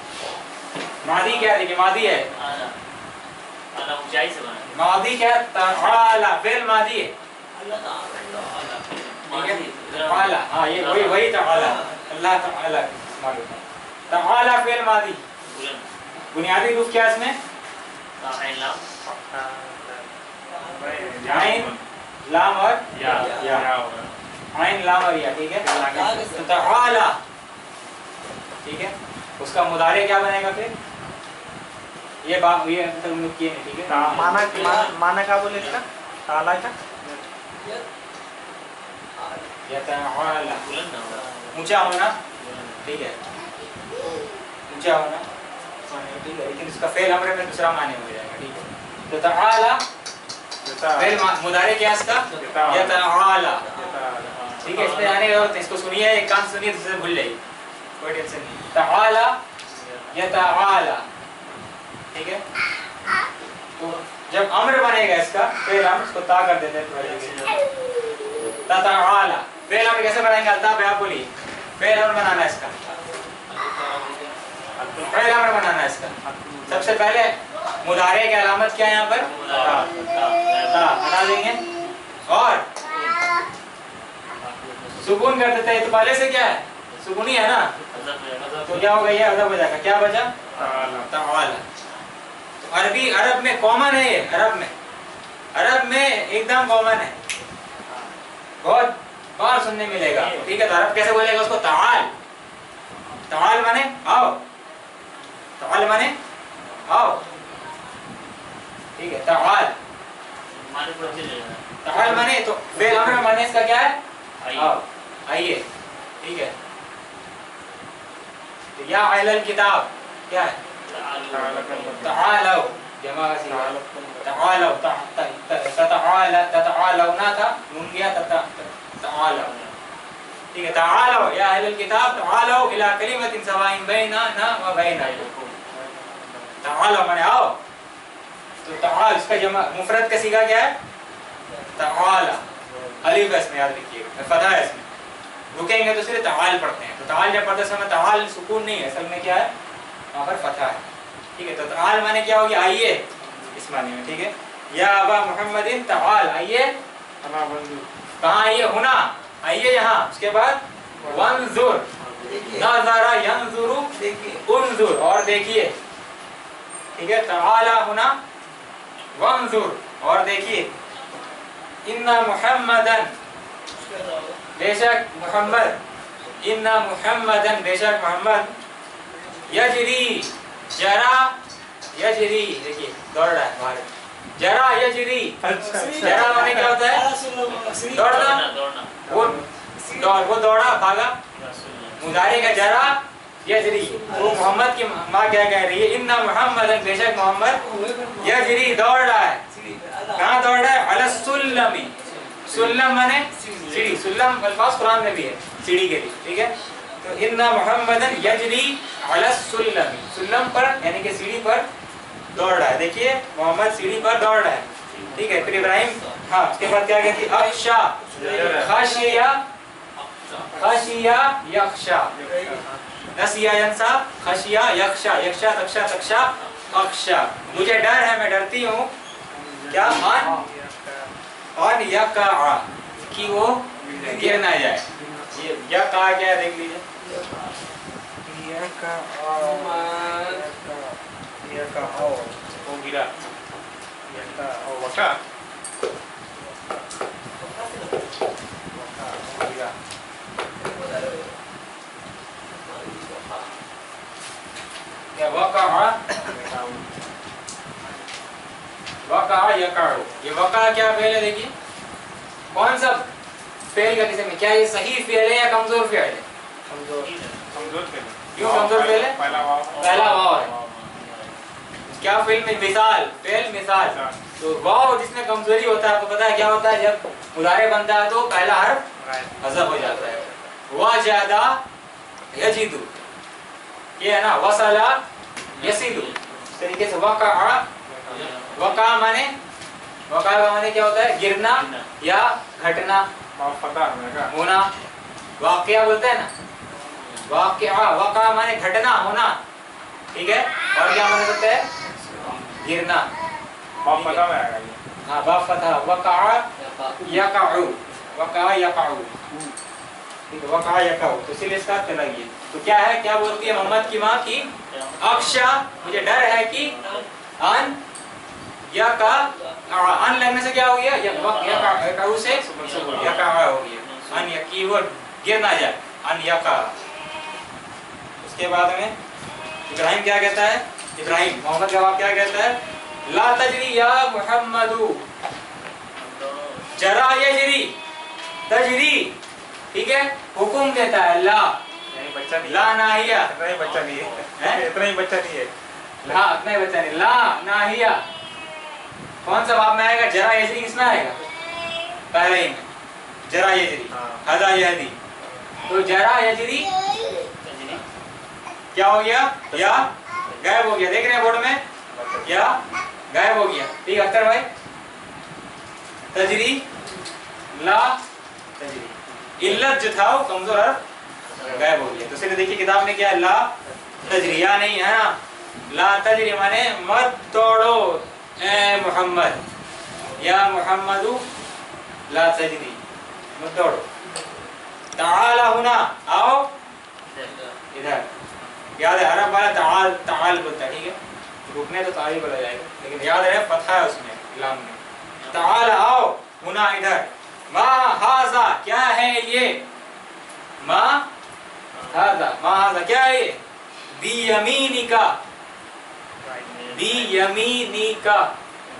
मादी क्या है, देखिए मादी है, आला आला ऊंचाई से बना मादी क्या है? ताला, फेल मादी है, अल्लाह ताला ठीक है, ताला, हाँ ये वही ताला, अल्लाह ताला मालूम है, ताला फेल मादी, बुलंद बुनियादी रूप क्या है इसमें? ताला आइन लाम और या आइन लाम और या, ठीक है। तो ताला, ठीक है, उसका मुदारे क्या बनेगा फिर? ये मतलब हम लोग किए हैं, ठीक है। माना क्या बोले इसका? ताला का या ताला, बुलंद ना होगा ऊंचा होना, बुलंद ठीक है, ऊंचा होना, ठीक है, लेकिन इसका फेल अमर में दूसरा माने हो जाएगा, ठीक है। तो ताला फेल मुदारे क्या इसका? या ताला, ठीक है। इसमें आने का इसको सुनिए, एक कान सुनिए, दूसरे भूल जाइए, कोई टेंशन नहीं। ताला या ताला, ठीक है। तो जब अम्र बनेगा इसका फेल अम्र, इसको ता कर देते हैं, ताला फेल अम्र कैसे बनाएंगे? अल्ताफ भाई आप बोलिए, फेल अम्र बनाना है इसका, फेल अम्र बनाना है इसका। सबसे पहले मुदारे की अलामत क्या है यहाँ पर? ता हटा देंगे, और सुकून कर देते हैं, तो पहले से क्या है? सुकून ही है ना, तो क्या हो गया? ये अदब हो जाएगा, क्या बचा? ताला। तो अरबी, अरब में कॉमन है ये, अरब में एकदम कॉमन है, बहुत बार सुनने मिलेगा, ठीक है। तो अरब कैसे बोलेगा उसको? ताल, ताल माने आओ, ताल माने आओ, ठीक है, ताल, माने पूरा चल जाएगा ताल माने, तो फेल अम्र माने इसका क्या है? आइए आओ, आइए, ठीक है। तो या अहलल किताब क्या है? तालो, जमा का सीगा, तालो, ततालौना था, नून गया तालो, ठीक है। तालो या अहलल किताब, तालो इला कलिमतिन सवाइन बैनना व बैनकुम, तालो माने आओ, तो ताल इसका जमा मुफरद का सीगा क्या है? ताला, अलिफ है इसमें, याद रखिएगा, फतहा है इसमें, रुकेंगे तो सिर्फ ताल पढ़ते हैं। तो ताल जब पढ़ते समय ताल सुकून नहीं है, असल में क्या है? वहाँ पर फतहा है, ठीक है। तो ताल माने क्या होगी? आइए, इस माने में, ठीक है। या अबा मुहम्मदिन ताल, आइए, कहाँ आइए? हुना, आइए यहाँ। उसके बाद वंजुर, नज़रा यंजुरु, उन्जुर, और देखिए, ठीक है। ताला हुना वंजुर, और देखिए। इन्ना मुहम्मदन, बेशक मोहम्मद, इन्ना मुहम्मदन, बेशक मोहम्मद, यजरी, जरा, यजरी, देखिए दौड़ रहा है बाहर, जरा यजरी, जरा माने क्या होता है? दौड़ना, दौड़ना वो दौड़ा, भागा, मुदारे का जरा यजरी, वो मोहम्मद की माँ क्या कह रही है? इन्ना मुहम्मदन, बेशक मोहम्मद, यजरी, दौड़ रहा है, कहाँ दौड़ रहा है? अला सुल्लमी, सुल्लम माने सीढ़ी, सुल्लम अल्फाज कुरान में भी है सीढ़ी के लिए, ठीक है। तो इन्ना मुहम्मदन यजरी अला सुल्लमी, सुल्लम पर यानी कि सीढ़ी पर दौड़ रहा है, देखिए मोहम्मद सीढ़ी पर दौड़ रहा है, ठीक है। फिर इब्राहिम, हाँ, उसके बाद क्या कहती है? अक्षा, खशिया, खशिया यख्शा, नसिया यंसा, खशिया यख्शा, यख्शा तख्शा तख्शा अक्षा, मुझे डर है, मैं डरती हूँ, क्या? और यका, कि वो गिर ना जाए। ये यका क्या है देख लीजिए, यका वो गिरा, वका या वक़ा वक़ा यक़अ। ये वक़ा क्या फेल है? देखिए कौन सा फेल का किसी में, क्या ये सही फेल है या कमजोर फेल है? कमजोर फेल। क्यों कमजोर फेल है? पहला वाव, पहला वाव है। क्या फेल में? मिसाल, फेल मिसाल। तो वाव जिसमें कमजोरी होता है आपको पता है क्या होता है? जब मुदारे बनता है तो पहला हर्फ हज़फ हो जाता है। वजदा यजिदु, ये है ना, वसला यसिलु। इस तरीके से वक़ा, वक़ा माने, वक़ा का माने क्या होता है? गिरना या घटना, होना। वाक़या बोलते हैं ना, वाक़या, वक़ा माने घटना, होना, ठीक है। और क्या माने होता है? गिरना। बाप फतह में आएगा ये। हाँ, बाप फतह, वक़ा यक़अ, वक़ा यक़अ, ठीक है, वक़ा यक़अ। तो इसीलिए इसका अलग ये। तो क्या है, क्या बोलती है मोहम्मद की माँ की? अक्शा, मुझे डर है कि अन या का अन लगने से क्या हो गया? यक़अ से यक़अ हो गया। अन यकी वो गिर ना जाए, अन यक़अ। उसके बाद में इब्राहिम क्या कहता है? इब्राहिम मोहम्मद जवाब क्या कहता है? ला तजरी या मुहम्मदू, जरा यजरी, तजरी, ठीक है, हुक्म देता है। ला यानी बच्चा नहीं, ला नाहिया, इतना ही बच्चा नहीं है, इतना ही बच्चा नहीं है। हाँ, इतना ही बच्चा नहीं। ला नाहिया कौन सा बाब में आएगा? जरा यजरी किसमें आएगा? पहले ही में, जरा यजरी, हदा यहदी। तो जरा यजरी क्या हो गया? या गायब हो गया। देख रहे हैं बोर्ड में, या गायब हो गया, ठीक है अख्तर भाई। तजरी, ला तजरी, इल्लत जो था वो कमजोर हर्फ गायब हो गया। तो इसलिए देखिए किताब में क्या है? ला तजरी, या नहीं है ना, ला तजरी माने मत दौड़ो ए मोहम्मद, या मोहम्मदू ला तजरी, मत दौड़ो। ताला हुना, आओ इधर। याद है अरब वाला ताल, ताल बोलता है, ठीक है, रुकने तो ताली बोला जाएगा, लेकिन याद रहे फतहा है उसमें, इलाम में। ताल आओ, हुना इधर। मा हाजा, क्या है ये? मा हाजा, मा हाजा क्या है ये? बी यमीनिका, बी यमीनिका।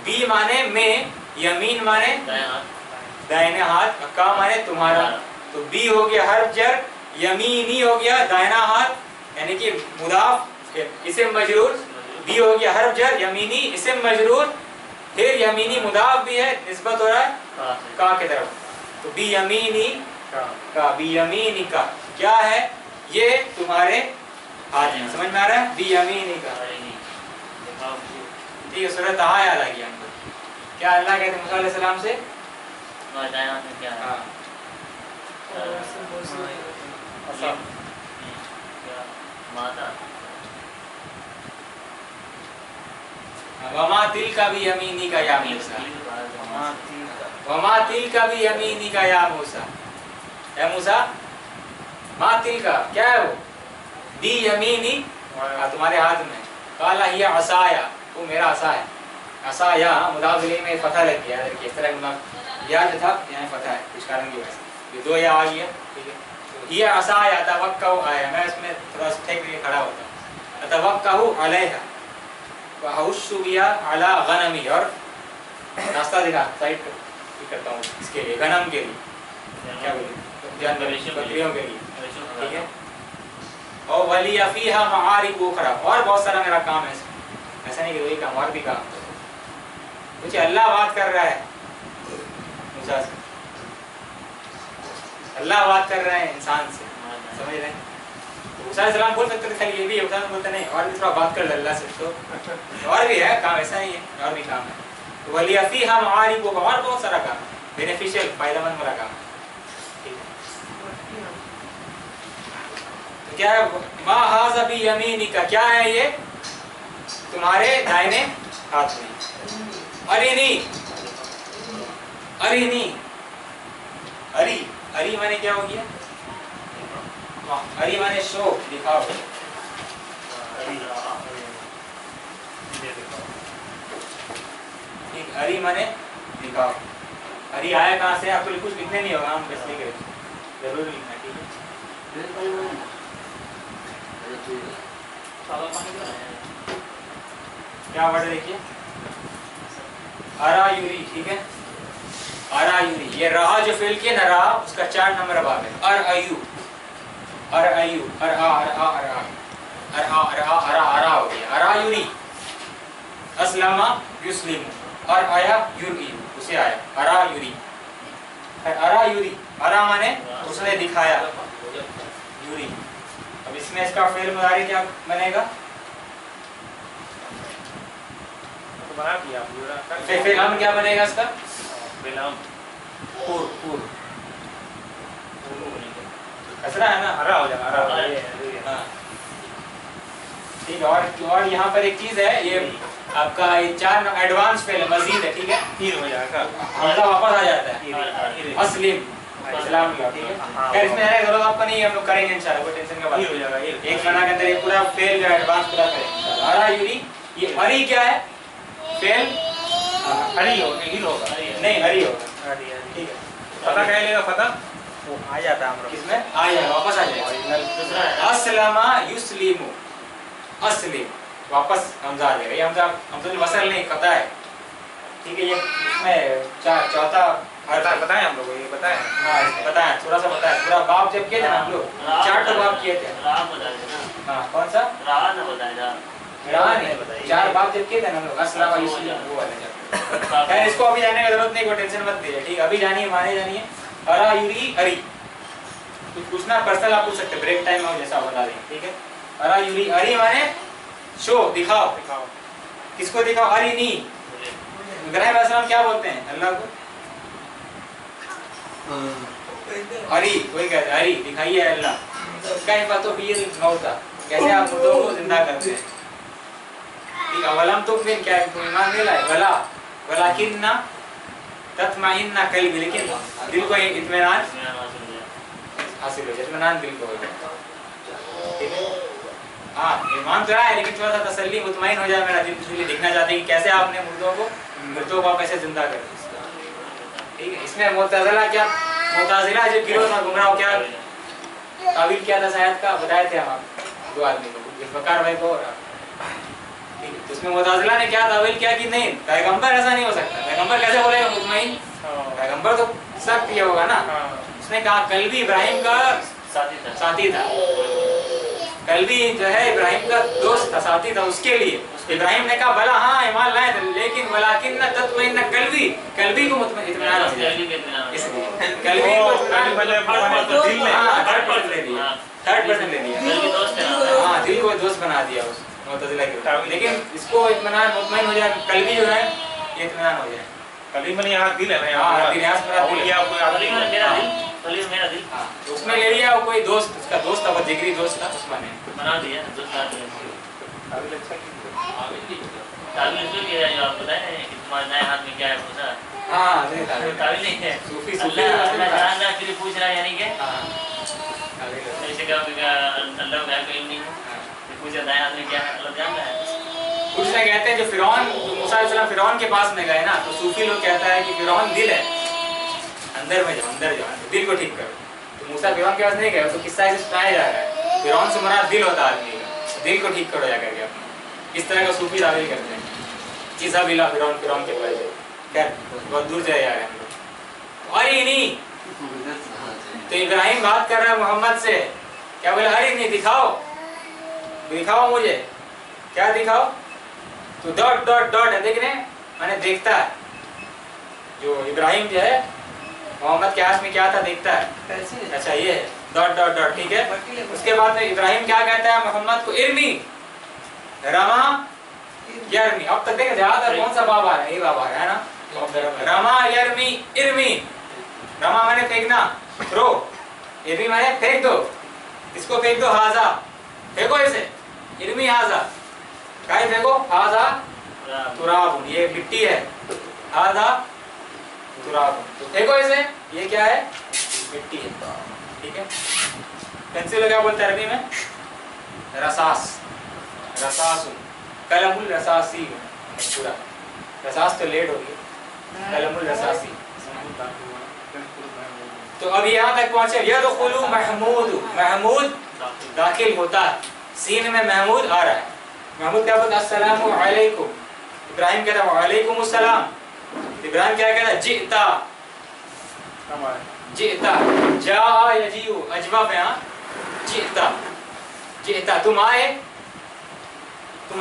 बी माने में, यमीन माने दाहिने हाथ, का माने तुम्हारा। तो बी हो गया हर्फ जर, यमीनी हो गया दाहिना हाथ, यानी कि मुदाफ इस्म मजरूर। बी हो गया हर्फ जर, यमीनी इस्म मजरूर, फिर यमीनी मुदाफ भी है, निस्बत हो रहा है का की तरफ। तो बी यमीनी का, बी यमीनी का क्या है? ये तुम्हारे हाथ में। समझ में आ रहा है? बी यमीनी का, ठीक है। सूरत ताहा याद आ गया हमको। क्या अल्लाह कहते हैं मूसा अलैहि सलाम से? हाँ, वमा तिल का भी यमीनी का या मूसा, वमा तिल का भी यमीनी का या मूसा। है मूसा, मा तिल का क्या है वो? दी यमीनी, तुम्हारे हाथ में। काला ही असाया, वो मेरा असा है। असाया मुदाफ इलैहि में फतह लग गया, देखिए इस तरह मुदाफ या जो था यहाँ फतह है कुछ कारण की वजह से, ये दो या आ गया, ठीक है। तो ये असाया तवक्कउ आया, मैं इसमें थोड़ा ठेक के खड़ा होता। तवक्कउ अलैहा व अहुश्शु बिहा अला गनमी, और रास्ता दिखा साइड करता हूँ इसके लिए, गनम के लिए, क्या बोले, जानवर बकरियों के लिए, ठीक है। और वलिया फीहा मआरिब उखरा, और बहुत सारा मेरा काम है इसमें, ऐसा नहीं कि वही काम, और भी काम। कुछ अल्लाह बात कर रहा है मूसा से, अल्लाह बात कर रहे हैं इंसान से, समझ रहे हैं। तो मूसा अलैहि सलाम बोल सकते थे खाली ये भी है, मूसा बोलते नहीं और भी थोड़ा बात कर अल्लाह से, तो और भी है काम, ऐसा नहीं है, और भी काम है। तो वलिया फीहा मआरिब उखरा, और बहुत सारा काम, बेनिफिशियल फायदेमंद वाला काम, ठीक है। तो क्या है? मा हाज़ा बि यमीनिका, क्या है ये? तुम्हारे दाहिने हाथ में। अरिनी, अरिनी, अरी, अरी माने क्या हो गया? अरी माने शो, दिखाओ। ठीक, अरी माने दिखाओ। अरी आया कहाँ से? आपको कुछ लिखने नहीं होगा, हम बस लिख रहे, जरूर लिखना, ठीक है। क्या वर्ड है देखिए, अरायुरी, ठीक है, अरायुरी। ये रहा जो फेल किया ना, रहा उसका 4 नंबर बाब है। अरअयु, अरअयु, अरआ अरआ अरआ अरआ अरआ अरआ अरआ हो गया अरायुरी। अस्लमा युस्लिमु, अरअया युरई, उसे आया अरायुरी। अरायुरी, अरा माने उसने दिखाया, युरी। अब इसमें इसका फेल मुदारी क्या बनेगा? बना दिया फेल हम क्या बनेगा इसका? बिलाम पूर, पूर कसरा है ना, हरा हो जाएगा, हरा हो जाएगा। हाँ ठीक है। और यहाँ पर एक चीज है, ये आपका ये 4 एडवांस फेल मजीद है, ठीक है। हीर हो जाएगा, हमजा वापस आ जाता है, हीर अस्लिम, इस्लाम का, ठीक है। खैर इसमें रहने जरूरत आपको नहीं है, हम लोग करेंगे इंशाल्लाह, कोई टेंशन का बात हो नहीं। जाएगा। एक महीना के अंदर ये पूरा फेल जो एडवांस पूरा करेंगे। अरायुरी, ये अरी क्या है? फेल हरी होगा, हीर होगा, नहीं, हरी होगा, ठीक है। पता क्या लेगा? पता वो आ जाता है हम लोग। किसमें आ जाएगा, वापस आ जाएगा। अस्लमा युस्लिमु, अस्लिम, वापस हमजा आ जाएगा। ये हमजा हमजा वसल नहीं, पता है, ठीक है। ये इसमें चौथा बताएं हम लोग, ये बताएं। हाँ बताएं, थोड़ा सा बताएं। पूरा बाप जब किए थे ना हम लोग, 4 तो बाप किए थे। राह बता देना, हाँ कौन सा? राह ना बताएगा, रहा नहीं, 4 बाप जब किए थे ना हम लोग, अस्लमा युस्लिमु, वो वाले जब। खैर इसको अभी जाने की जरूरत नहीं, कोई टेंशन मत दीजिए, ठीक है। अभी जानिए, माने जानिए। अरायुरी, अरी, कुछ पूछना पर्सनल आप पूछ सकते हैं, ब्रेक टाइम में जैसा बता देंगे, ठीक है। अरायुरी, अरी माने शो, दिखाओ। दिखाओ, किसको दिखाओ? अरीनी। इब्राहिम अलैहिस्सलाम क्या बोलते हैं अल्लाह को? अरी, वही कहते हैं, अरी दिखाइए अल्लाह। कैफ़ तुह्यिल मौता, कैसे आप मुर्दों को जिंदा करते हैं, ठीक है। वलम तुमिन, क्या तुम ईमान नहीं लाए? वला वलाकिन्ना तत्मइन्ना क़ल्बी, लेकिन दिल को इत्मीनान हासिल हो जाए, इत्मीनान दिल को हो जाए, ठीक है। हाँ ईमान तो है, लेकिन थोड़ा सा तसल्ली, मुतमईन हो जाए मेरा दिल, इसलिए देखना चाहते हैं कि कैसे आपने मुर्दों को कैसे जिंदा कर, ठीक है। इसमें मुतज़िला क्या, मुतज़िला जो गिरोह था गुमराह, क्या तावील क्या था शायद का बताए थे हम 2 आदमी को, ज़ुल्फ़िकार भाई को और आप, ठीक है। तो इसमें मुतज़िला ने क्या तावील किया कि नहीं, पैगंबर ऐसा नहीं हो सकता, पैगंबर कैसे बोलेगा मुतमईन? पैगंबर तो सख्त ये होगा ना। उसने कहा कल्बी इब्राहिम का साथी था, कल्बी जो है इब्राहिम का दोस्त था, साथी था, उसके लिए इब्राहिम ने कहा भला हाँ ईमान लाए थे, लेकिन वलाकिन्ना तत्मइन्ना क़ल्बी, कल्बी को इत्मीनान हो जाए, इसलिए कल्बी को दिल में 3% ले दिया, 3% ले दिया, हाँ दिल को दोस्त बना दिया उस मुतज़िला के, लेकिन इसको इत्मीनान मुतमईन हो जाए, कल्बी जो है ये इत्मीनान हो जाए। कली में यहाँ दिल है ना, हाँ दिल, यहाँ मेरा दिल है, कोई आदमी मेरा दिल हाँ तो उसमें ले लिया, वो कोई दोस्त, उसका दोस्त था, वो जिगरी दोस्त था, उसमें बना दिया दोस्त बना दिया। तावील जो किया जो आप बताए ना कि तुम्हारे दाएं हाथ में क्या है पूछा, हाँ नहीं था, तावील नहीं है, सूफी अल्लाह जान रहा फिर पूछ रहा है, यानी कि हाँ ऐसे क्या अल्लाह का कोई नहीं है, पूछा दाएं हाथ में क्या है, अल्लाह जान रहा है। कुछ लोग कहते हैं जो फिरौन, मूसा अलैहिस्सलाम फिरौन के पास में गए ना, तो सूफी लोग कहता है कि फिरौन दिल है, अंदर में जाओ, अंदर जाओ, दिल को ठीक करो। तो मूसा फिरौन के पास नहीं गए, उसको किस्सा ऐसे सुनाया जा रहा है, फिरौन से मुराद दिल होता है आदमी का, दिल को ठीक करो जाकर के अपना, इस तरह का सूफी दावी करते हैं। इज़ा बिला फिरौन, फिरौन के पास जाओ, खैर बहुत दूर चले जा रहे हैं हम लोग। अरे नहीं, तो इब्राहिम बात कर रहा है मोहम्मद से, क्या बोला? अरे नहीं, दिखाओ, दिखाओ मुझे, क्या दिखाओ? तो डॉट डॉट डॉट है, देखने मैंने देखता है, जो इब्राहिम जो है मोहम्मद के हाथ में क्या था देखता है, अच्छा ये है डॉट डॉट डॉट, ठीक है। उसके बाद में इब्राहिम क्या कहता है मोहम्मद को? इरमी, रमा यरमी। अब तक देखें ज्यादातर कौन सा बाब आ रहा है? ये बाब आ रहा है ना, रमा यरमी इरमी। रमा मैंने फेंकना, थ्रो, इरमी मैंने फेंक दो, इसको फेंक दो, हाजा, फेंको इसे, इरमी हाजा, काय फेंको, हाजा तुराब, ये मिट्टी है, हाजा तुराब, तो फेंको इसे, ये क्या है? मिट्टी है, ठीक है। पेंसिल क्या बोलते हैं अरबी में? रसास, रसासुन, कलमुल रसासी, पूरा रसास तो लेट हो गया, कलमुल रसासी। तो अब यहाँ तक पहुंचे, यदखुलु महमूद, महमूद दाखिल होता है, सीन में महमूद आ रहा है। महमूद क्या बोलता है? अस्सलामु अलैकुम। इब्राहिम कहता है वालेकुम अस्सलाम। इब्राहिम क्या कहता है? जिता, जिता, जा यजीउ, अजवा पे हाँ, जिता, जिता, तुम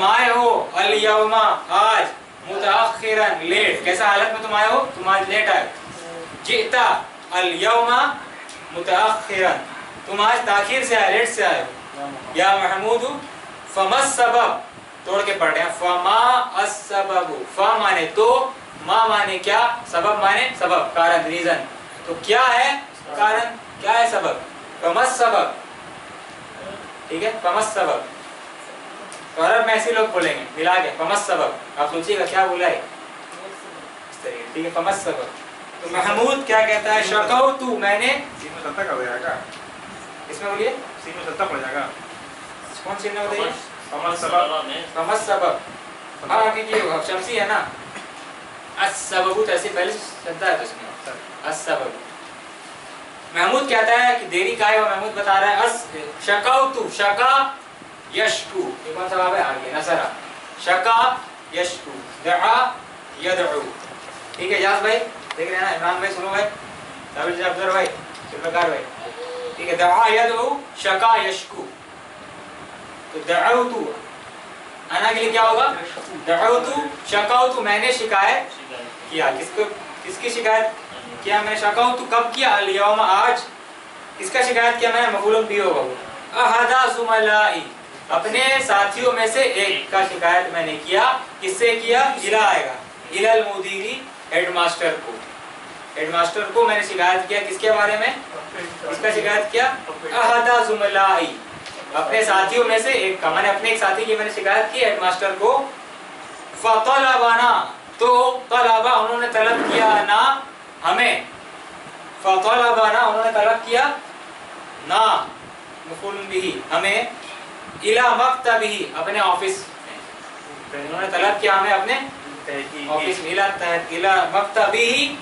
आए हो, अल यौमा, आज, मुतअख्खिरन, लेट, कैसा हालत में तुम आए हो? तुम आज लेट आए। जिता अल यौमा मुतअख्खिरन, तुम आज ताखीर से आए, लेट से आए हो। या महमूद फमस सबब, तोड़ के पढ़ रहे हैं, फमा अस्सबबु, फा माने तो, मा माने क्या, सबब माने सबब, कारण, रीजन। तो क्या है कारण, क्या है सबब? फमस सबब, ठीक है, फमस सबब। तो अरब में ऐसे लोग बोलेंगे मिला के फमस सबब, आप सोचिएगा क्या बोला है इस तरीके, ठीक है, फमस सबब। तो महमूद क्या कहता है? शकौतु, मैंने, सीन में सत्ता कर जाएगा, इसमें बोलिए सीन में सत्ता पड़ जाएगा। कौन सी में बताइए? फमस सबब, फमस सबब, हाँ कीजिए, शमसी है ना, अस्सबबु तो ऐसे पहले सत्ता है तो इसमें अस्सबब। महमूद कहता है कि देरी का है, वो महमूद बता रहा है अस शकौतु, शका यशकु, ये कौन सा बाब है? आगे नसरा, शका यशकु, दआ यदउ, ठीक है। यास भाई देख रहे हैं ना, इमरान भाई सुनो भाई, ताबिल अफजर भाई, शुक्र भाई, ठीक है। दआ यदउ, शका यशकु, तो दअउतु आना के लिए क्या होगा? दअउतु, शकौतु, मैंने शिकायत किया, किसको, किसकी शिकायत किया मैंने? शकौतु कब किया? अल यौम, आज। किसका शिकायत किया मैंने? मफूलुन बिही होगा। अहदा जुमलाई, अपने साथियों में से एक का शिकायत मैंने किया। किससे किया? इला आएगा, इलल मुदीरी, हेडमास्टर को, हेडमास्टर को मैंने शिकायत किया। किसके बारे में? किसका शिकायत किया? अहदा जुमलाई, अपने साथियों में से एक का, मैंने अपने एक साथी की मैंने शिकायत की हेडमास्टर को। फतलबाना, तो तलबा उन्होंने तलब किया ना हमें, फतलबाना उन्होंने तलब किया ना, मफूल बिही, हमें, इला मक्तबिही, अपने ऑफिस में, उन्होंने तलब किया हमें अपने ऑफिस में, इला मक्तबिही,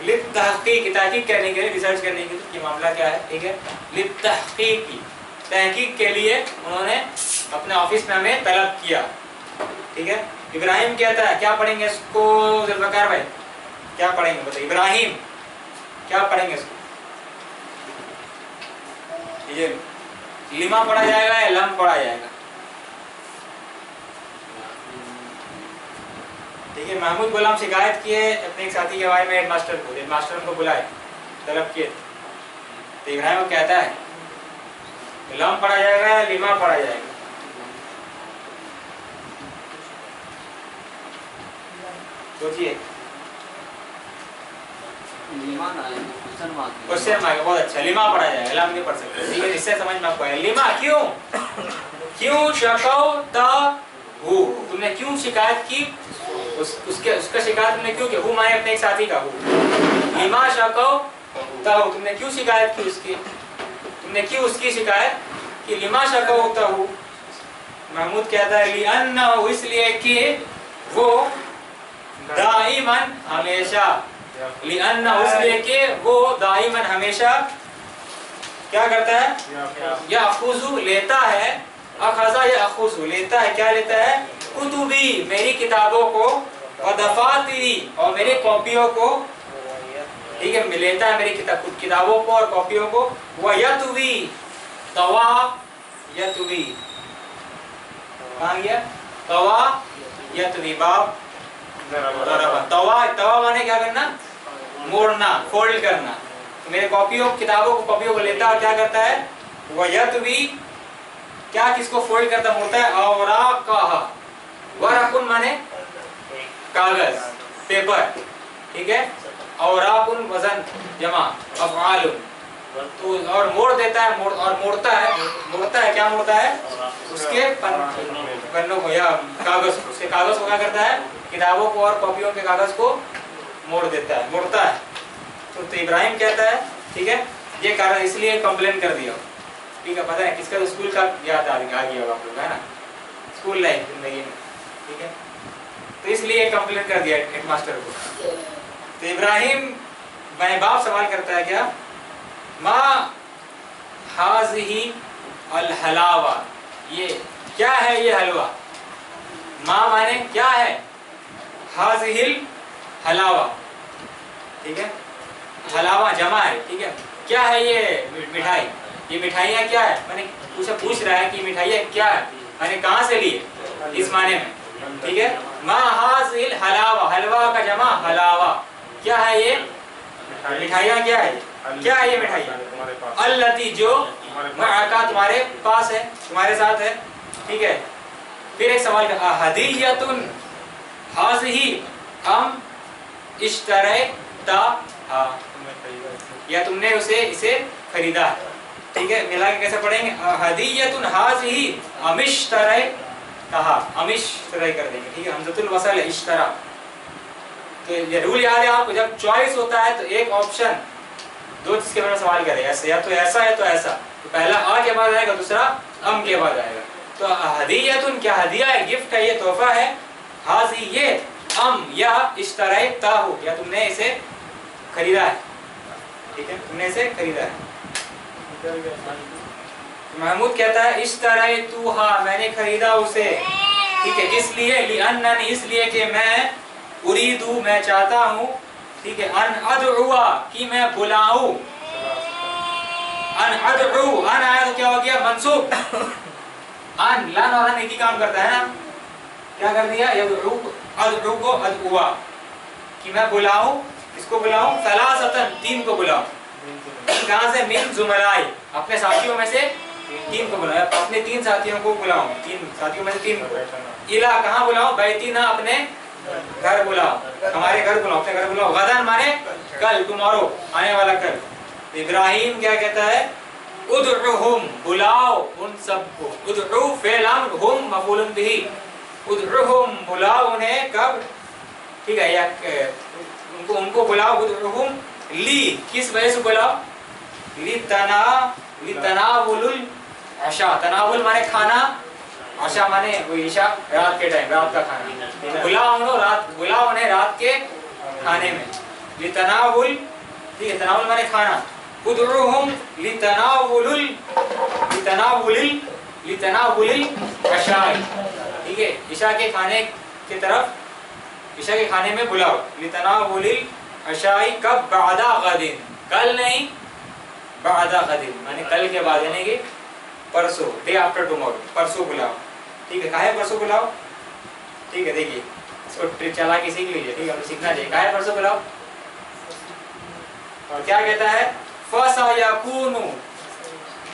लित्तहकीक, तहकीक करने के लिए, रिसर्च करने के लिए कि मामला क्या है, ठीक है, लित्तहकीक, तहकीक के लिए उन्होंने अपने ऑफिस में हमें तलब किया, ठीक है। इब्राहिम कहता है, क्या पढ़ेंगे इसको जुल्फकार भाई, क्या पढ़ेंगे बताइए? इब्राहिम क्या पढ़ेंगे इसको? ये लिमा पढ़ा जाएगा या लम पढ़ा जाएगा? ठीक है। महमूद गुलाम शिकायत किए अपने एक साथी के बारे में हेडमास्टर को, हेडमास्टर उनको बुलाए, तलब किए, तो इब्राहिम को कहता है लम पढ़ा जाएगा या लिमा पढ़ा जाएगा? सोचिए। क्वेश्चन मार्क, बहुत अच्छा, लिमा पढ़ा जाएगा, लम नहीं पढ़ सकते, ठीक है। इससे समझ में आपको आया लिमा क्यों, क्यों शकौतहु, तुमने क्यों शिकायत की, उसका शिकायत तुमने क्यों किया? हु माने अपने एक साथी का हु, लिमा शकौतहु, तुमने क्यों शिकायत की उसकी, तुमने क्यों उसकी शिकायत कि? लिमा शकौतहु, महमूद कहता है लिअन्नहु, इसलिए कि वो दाइमन, हमेशा, लिअन्नहु, इसलिए कि वो दाइमन, हमेशा क्या करता है? याखुज़ु, लेता है, अखज़ा याखुज़ु, लेता है, क्या लेता है? कुतुबी, मेरी किताबों को, व दफातिरी, और मेरे कॉपियों को, ठीक है, लेता है मेरी किताबों को और कॉपियों को। व यतवी, तवा यतवी, कहाँ गया? तवा यतवी, बाब तवा, तवा माने क्या करना? मोड़ना, फोल्ड करना। तो मेरे कॉपियों, किताबों को, कॉपियों को लेता और क्या करता है? वह यतवी, क्या, किसको फोल्ड करता, मोड़ता है? औराक़हा, वरक़ुन माने कागज, पेपर, ठीक है। औराक़ुन वजन जमा, अफ़आलुन, तो और मोड़ देता है, मोड़ और मोड़ता है, मोड़ता है, क्या मोड़ता है? उसके पन्नों को या कागज को, उसके कागज को क्या करता है? किताबों को और कॉपियों के कागज को मोड़ देता है, मोड़ता है। तो इब्राहिम कहता है, ठीक है, ये कारण इसलिए कंप्लेन कर दिया, ठीक है। पता है किसका? तो स्कूल का याद आ गया होगा आप लोग, है ना, स्कूल लाइफ जिंदगी में, ठीक है। तो इसलिए कंप्लेन कर दिया हेडमास्टर को। तो इब्राहिम भाई बाप सवाल करता है, क्या मा हाज़िही अल हलावा, ये क्या है ये हलवा, मा माने क्या है, हाज़िहिल हलावा, ठीक है, हलावा जमा है, ठीक है, क्या है ये मिठाई, ये मिठाइयाँ क्या है, मैंने पूछ रहा है कि मिठाइयाँ क्या है, मैंने कहाँ से लिए, इस माने में, ठीक है। मा हाज़िहिल हलावा, हलवा का जमा हलावा, क्या है ये मिठाइयाँ, क्या है, क्या है ये मिठाइयाँ, अल्लती जो मअका तुम्हारे पास है, तुम्हारे साथ है, ठीक है। फिर एक सवाल का हदीयतुन हाज़िही अम इश्तरैता, या तुमने इसे खरीदा है, ठीक है। मिला के कैसे पढ़ेंगे, हदीयतुन हाज़िही अमिश्तरैता, अमिश्तरै कर देंगे, ठीक है, हमज़तुल वसल है इश्तरा। तो ये रूल याद है आपको, जब चॉइस होता है तो एक ऑप्शन दो चीज के बारे में सवाल करे, ऐसे या तो ऐसा है तो ऐसा, तो पहला आ के बाद आएगा, दूसरा अम के बाद आएगा। तो हदीयतुन क्या हदिया है, गिफ्ट है, ये तोहफा है, हाज़ी ये, अम या इश्तरैताहु या तुमने इसे खरीदा है, ठीक है, तुमने इसे खरीदा है। महमूद कहता है इश्तरैतुहा मैंने खरीदा उसे, ठीक है, इसलिए लिअन्ननी इसलिए कि मैं उरीदू मैं चाहता हूँ, ठीक है, अन अदउआ कि मैं बुलाऊं, अन अदउ, अन आया तो क्या हो गया मंसूब, अन लन और अन एक ही काम करता है ना, क्या कर दिया, यदउ अदउ को अदउआ कि मैं बुलाऊं, इसको बुलाऊं, सलासतन तीन को बुलाऊं, कहाँ से, मिन जुमलाई अपने साथियों में से तीन को बुलाऊं, अपने तीन साथियों को बुलाऊं, तीन साथियों में से तीन को, इला कहाँ बुलाऊं, बैतीना अपने घर बुलाओ, हमारे घर बुलाओ, अपने घर बुलाओ, गदन माने कल, टुमारो आने वाला कल। इब्राहिम क्या कहता है, उदउहुम बुलाओ उन सबको, उदउ फ़िल अम्र, हुम मफ़ूलुन बिही, उदउहुम बुलाओ उन्हें कब, ठीक है, या उनको बुलाओ, उदउहुम ली किस वजह से बुलाओ, ली तनावुल अशा, तनावुल माने खाना, आशा माने वो ईशा रात के टाइम, रात का खाना, बुलाओ उन्हें रात के खाने में, लितनावुल, ठीक है, तनावुल माने खाना, उदउहुम लितनावुलिल अशाई, ठीक है, ईशा के खाने की तरफ, ईशा के खाने में बुलाओ, लितनावुलिल अशाई कब, बादा गदिन, कल नहीं, बादा गदिन माने कल के बाद, यानी कि परसों, डे आफ्टर टुमारो, परसों बुलाओ, ठीक है, काहे परसों बुलाओ, ठीक है, देखिए इसको चला के सीख लीजिए, ठीक है, सीखना चाहिए, काहे परसों बुलाओ, और क्या कहता है, फसा यकूनु,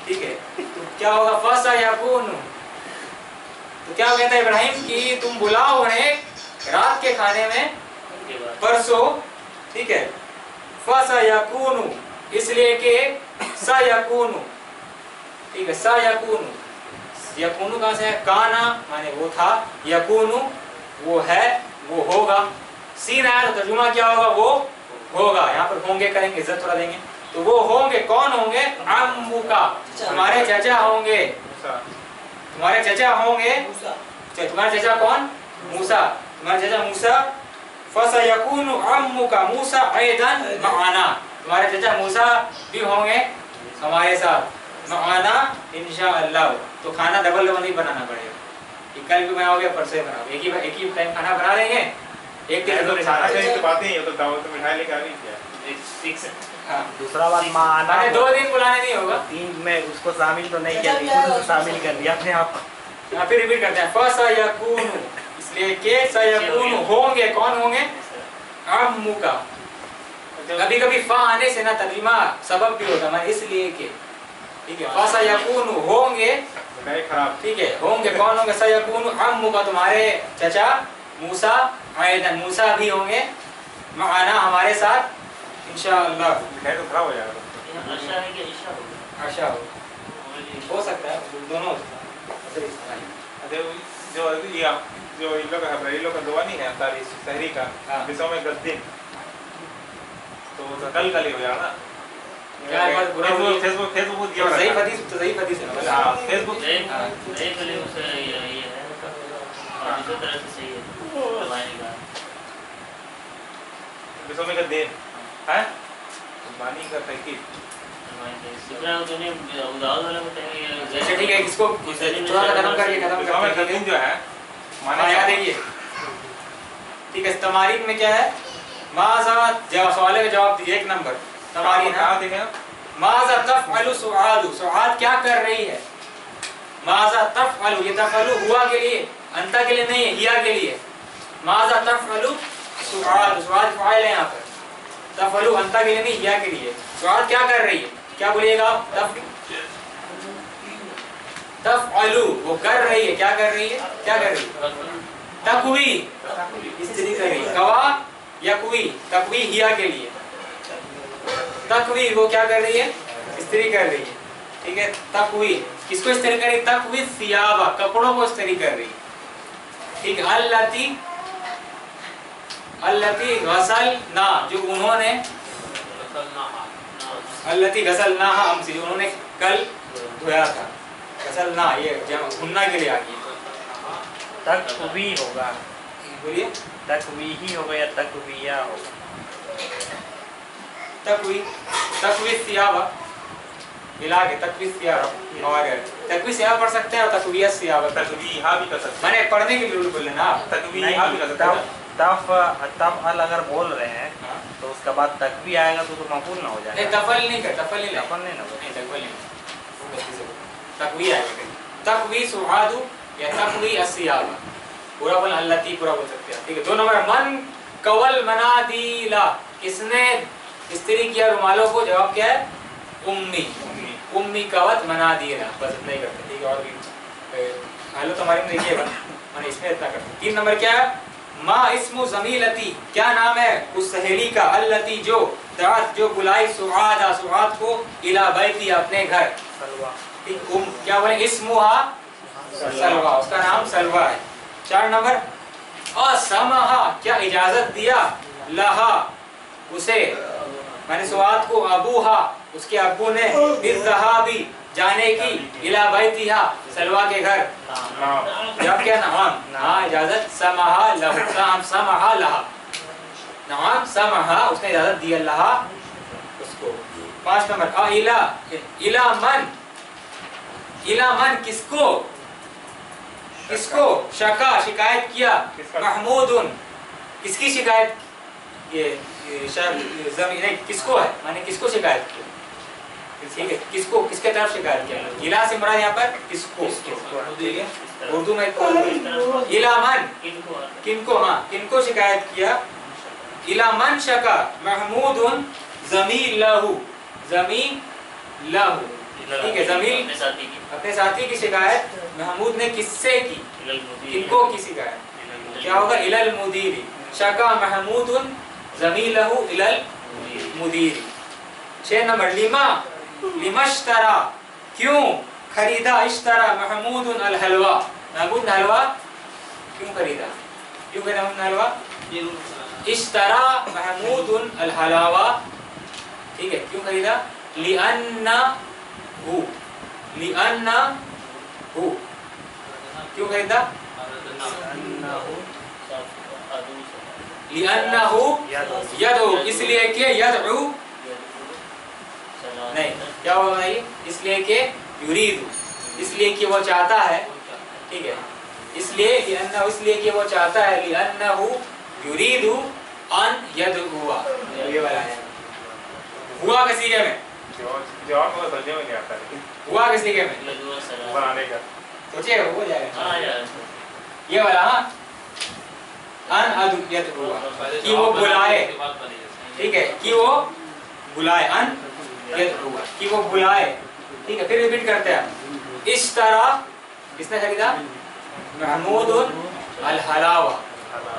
ठीक है, तो क्या होगा, फसा यकूनु, तो क्या कहता है इब्राहिम कि तुम बुलाओ उन्हें रात के खाने में परसों, ठीक है, फसा यकूनु इसलिए कि सा यकूनु, ठीक है, सा यकूनु, यकूनु कहाँ से है, काना माने वो था, यकूनु वो है, वो होगा, सीन आया तो तर्जुमा क्या होगा, वो होगा, यहाँ पर होंगे करेंगे, इज्जत थोड़ा देंगे, तो वो होंगे, कौन होंगे, अम्मुका तुम्हारे चाचा होंगे, तुम्हारे चाचा होंगे, तुम्हारे चाचा कौन, मूसा, तुम्हारे चाचा मूसा, फसयकूनु अम्मुका मूसा ऐदन मआना, तुम्हारे चाचा मूसा भी होंगे हमारे साथ, मआना इंशाअल्लाह, तो खाना डबल नहीं बनाना पड़ेगा, कि कल भी बनाओगे परसों बनाओ, एक ही टाइम खाना बना लेंगे, एक दिन तो निशाना से बातें ही, तो दावत में मिठाई लेके आ गई क्या, फिक्स, हाँ, दूसरा बात माना, मैंने 2 दिन बुलाने नहीं होगा, 3 में उसको शामिल तो नहीं किया, उसको शामिल कर दिया अपने आप को। यहाँ फिर रिपीट करते हैं, फसयकूनु इसलिए कि सयकूनु होंगे, कौन होंगे, अम्मुका, कभी कभी फा आने से ना तर्जुमा सबब भी होता है, इसलिए कि, ठीक है, फसयकूनु होंगे, खराब, ठीक है, होंगे कौन होंगे, सयकूनु अम्मुका तुम्हारे चाचा मूसा ऐदन मूसा भी होंगे, माना हमारे साथ इंशाअल्लाह, मिठाई तो खराब हो जाएगा, आशा है कि ईशा होगा, आशा हो सकता है, दोनों हो सकता है, जो इन लोग का दुआ नहीं है तारीख शहरी का, हाँ। विषयों में 10 दिन, तो कल कल ही हो जाएगा ना, क्या है बात, बुरा हुई, फेसबुक तो सही हदीस है ना, हाँ, फेसबुक नहीं बोले उसे ये है, और दूसरी तरह से सही है, दवाई का विषयों में का दिन है, बानी का तहकीक अच्छा ठीक है, इसको थोड़ा सा खत्म करके तकवीन जो है माने याद है ये। ठीक है, तमारीन में क्या है? माज़ा सवाल का जवाब दीजिए। 1 नंबर तमारीन कहाँ देखें? माज़ा तफ़अलु सुआदु, सुआद क्या कर रही है? माज़ा तफ़अलु, ये तफ़अलु हुआ के लिए, अंता के लिए नहीं है, हिया के लिए। माज़ा तफ़अलु सुआदु, सुआद फ़ाइल है यहाँ पर, तफ़अलु अंता के लिए नहीं, हिया के लिए। सुआद क्या कर रही है? क्या बोलिएगा आप? तफ़अलु, वो कर रही है। क्या कर रही है? क्या कर रही है? तकवी, स्त्री कर रही है। कवा यकवी, तकवी हिया के लिए। तकवी वो क्या कर रही है? स्त्री कर रही है। ठीक है, तकवी किसको इस्त्री कर रही है? तकवी सियाबा, कपड़ों को इस्त्री कर रही है। ठीक है, अल्लती, अल्लती गसल ना, जो उन्होंने, अल्लती गसल ना हमसे, जो उन्होंने कल धोया था। गसल ना ये भुनना के लिए आ गई। तकवी होगा, बोलिए। तकवी ही होगा या तकविया होगा? तकवी, तकवी सियाबा मिला के तकवी सियाबा। और तकवी सियाबा पढ़ सकते हैं और तकविया सियाबा तकवीहा भी कर सकते मैंने पढ़ने के लिए बोले ना आप। तकवीहा भी कर सकते हैं। तफ अल अगर बोल रहे हैं तो उसके बाद तकवी आएगा तो मफूल ना हो नहीं, जाएगा। तफल नहीं कर, तफल नहीं तफल नहीं ना होगा। नहीं, तफल नहीं, तकवी आएगा। तकवी सुआदु या तकवी असियाबा, पूरा बोल अल्लती पूरा बोल सकते हैं। ठीक है, 2 नंबर मन कवल मनादीला, किसने इस्त्री किया रुमालों को? जवाब क्या है? उम्मी, उम्मी कवत मनादीला। बस इतना ही करते। ठीक है, और भी हेलो तुम्हारे में देखिए, मैंने इसमें इतना करते। 3 नंबर क्या है? माँ इस्मु ज़मीलती, क्या नाम है उस सहेली का? अल्लती जो दात, जो बुलाई सुआदा, सुआद को इला बैती, अपने घर। सलवा, ठीक, क्या बोले? इस्मुहा सलवा, उसका नाम सलवा है। 4 नंबर असमहा, क्या इजाजत दिया? लहा, उसे, मैंने सुआद को, अबूहा, उसके अब्बू ने, बिज़हाबी, जाने की, इला बैतिहा, सलवा के घर। जब क्या? नाम, हाँ इजाजत। समहा लहु, समहा लहा, नाम समहा, उसने इजाजत दी लहा उसको। 5 नंबर इला, इला मन, इला मन किसको? किसको? शका, शिकायत किया। महमूदुन, किसकी शिकायत? ये जमीन किसको है? माने किसको शिकायत की? ठीक है, किसको, किसके तरफ शिकायत किया? इला से मुराद यहाँ पर किसको? ठीक है, उर्दू में इला मन, किनको? हाँ, किनको शिकायत किया? इला मन शका महमूदुन जमील लहू, जमील लहू। ठीक है, जमील अपने साथी की शिकायत महमूद ने किससे की? किनको की शिकायत? क्या होगा? इलल मुदीरी, शका महमूदुन जमीलहु इलल मुदीरी। 6 नंबर लिमा, लिमश्तरा, क्यों खरीदा? इश्तरा महमूदुन अल हलवा, महमूद ने हलवा क्यों खरीदा? क्यों खरीदा महमूद ने हलवा? इश्तरा महमूदुन अल हलावा। ठीक है, क्यों खरीदा? लिअन्ना हु, लिअन्ना हु, क्यों खरीदा? लिअन्नहु यदउ, इसलिए कि यदउ नहीं, क्या होगा भाई? इसलिए कि युरीदु, इसलिए कि वो चाहता है। ठीक है, इसलिए लिअन्नहु, इसलिए कि वो चाहता है। लिअन्नहु युरीदु अन यदउवा, ये वाला है। हुआ किस सीगे में? जवाब को समझने में नहीं आता है। हुआ किस सीगे में? बनाने का सोचिए, हो जाएगा ये वाला। हाँ, अन अदुयत हुआ, कि वो बुलाए। ठीक है, कि वो बुलाए। अन यत हुआ, कि वो बुलाए। ठीक है, फिर रिपीट करते हैं। इस तरह किसने खरीदा? महमूदुन अल हलावा,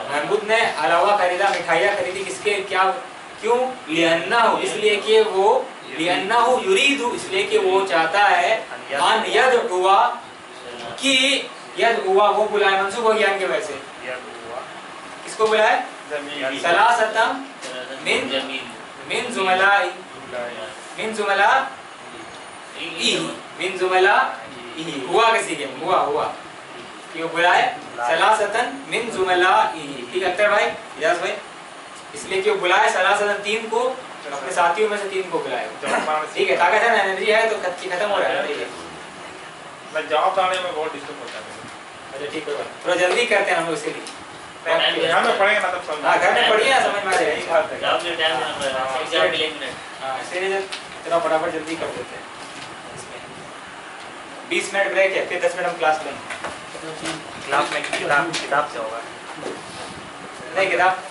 महमूद ने हलावा खरीदा, मिठाइयाँ खरीदी। किसके? क्या? क्यों? लिअन्नहु, इसलिए कि वो, लिअन्नहु युरीदु, इसलिए कि वो चाहता है। अन यदउवा, कि यदउवा वो बुलाए, मंसूब हो गया इनके वजह से। किसको बुलाए? सलासतम मिन जुमलाई, मिन जुमलाइही, मिन जुमलाइही। हुआ किसी के? हुआ क्यों बुलाए? सलासतन मिन जुमलाइही। ठीक है अख्तर भाई, इजाज भाई, इसलिए कि वो बुलाए सलासतन 3 को अपने साथियों में से 3 को बुलाए, जॉब पाने से ठीक है, ताकत है ना, एनर्जी है तो खत्म हो रहा है ना, ठीक है। मैं जॉब आने में बहुत डिस्टर्ब होता है अच्छा ठीक है, थोड़ा जल्दी करते हैं हम लोग इसीलिए। घर में पढ़ेंगे ना तब समझ हाँ, घर में पढ़िए ना, समझ में आ जाएगी बात है। जॉब के टाइम में एग्जाम के लिए एक मिनट हाँ, इसीलिए चलो फटाफट जल्दी कर देते हैं। 20 मिनट ब्रेक है, फिर 10 मिनट हम क्लास लेंगे। क्लास में किताब से होगा। नहीं किताब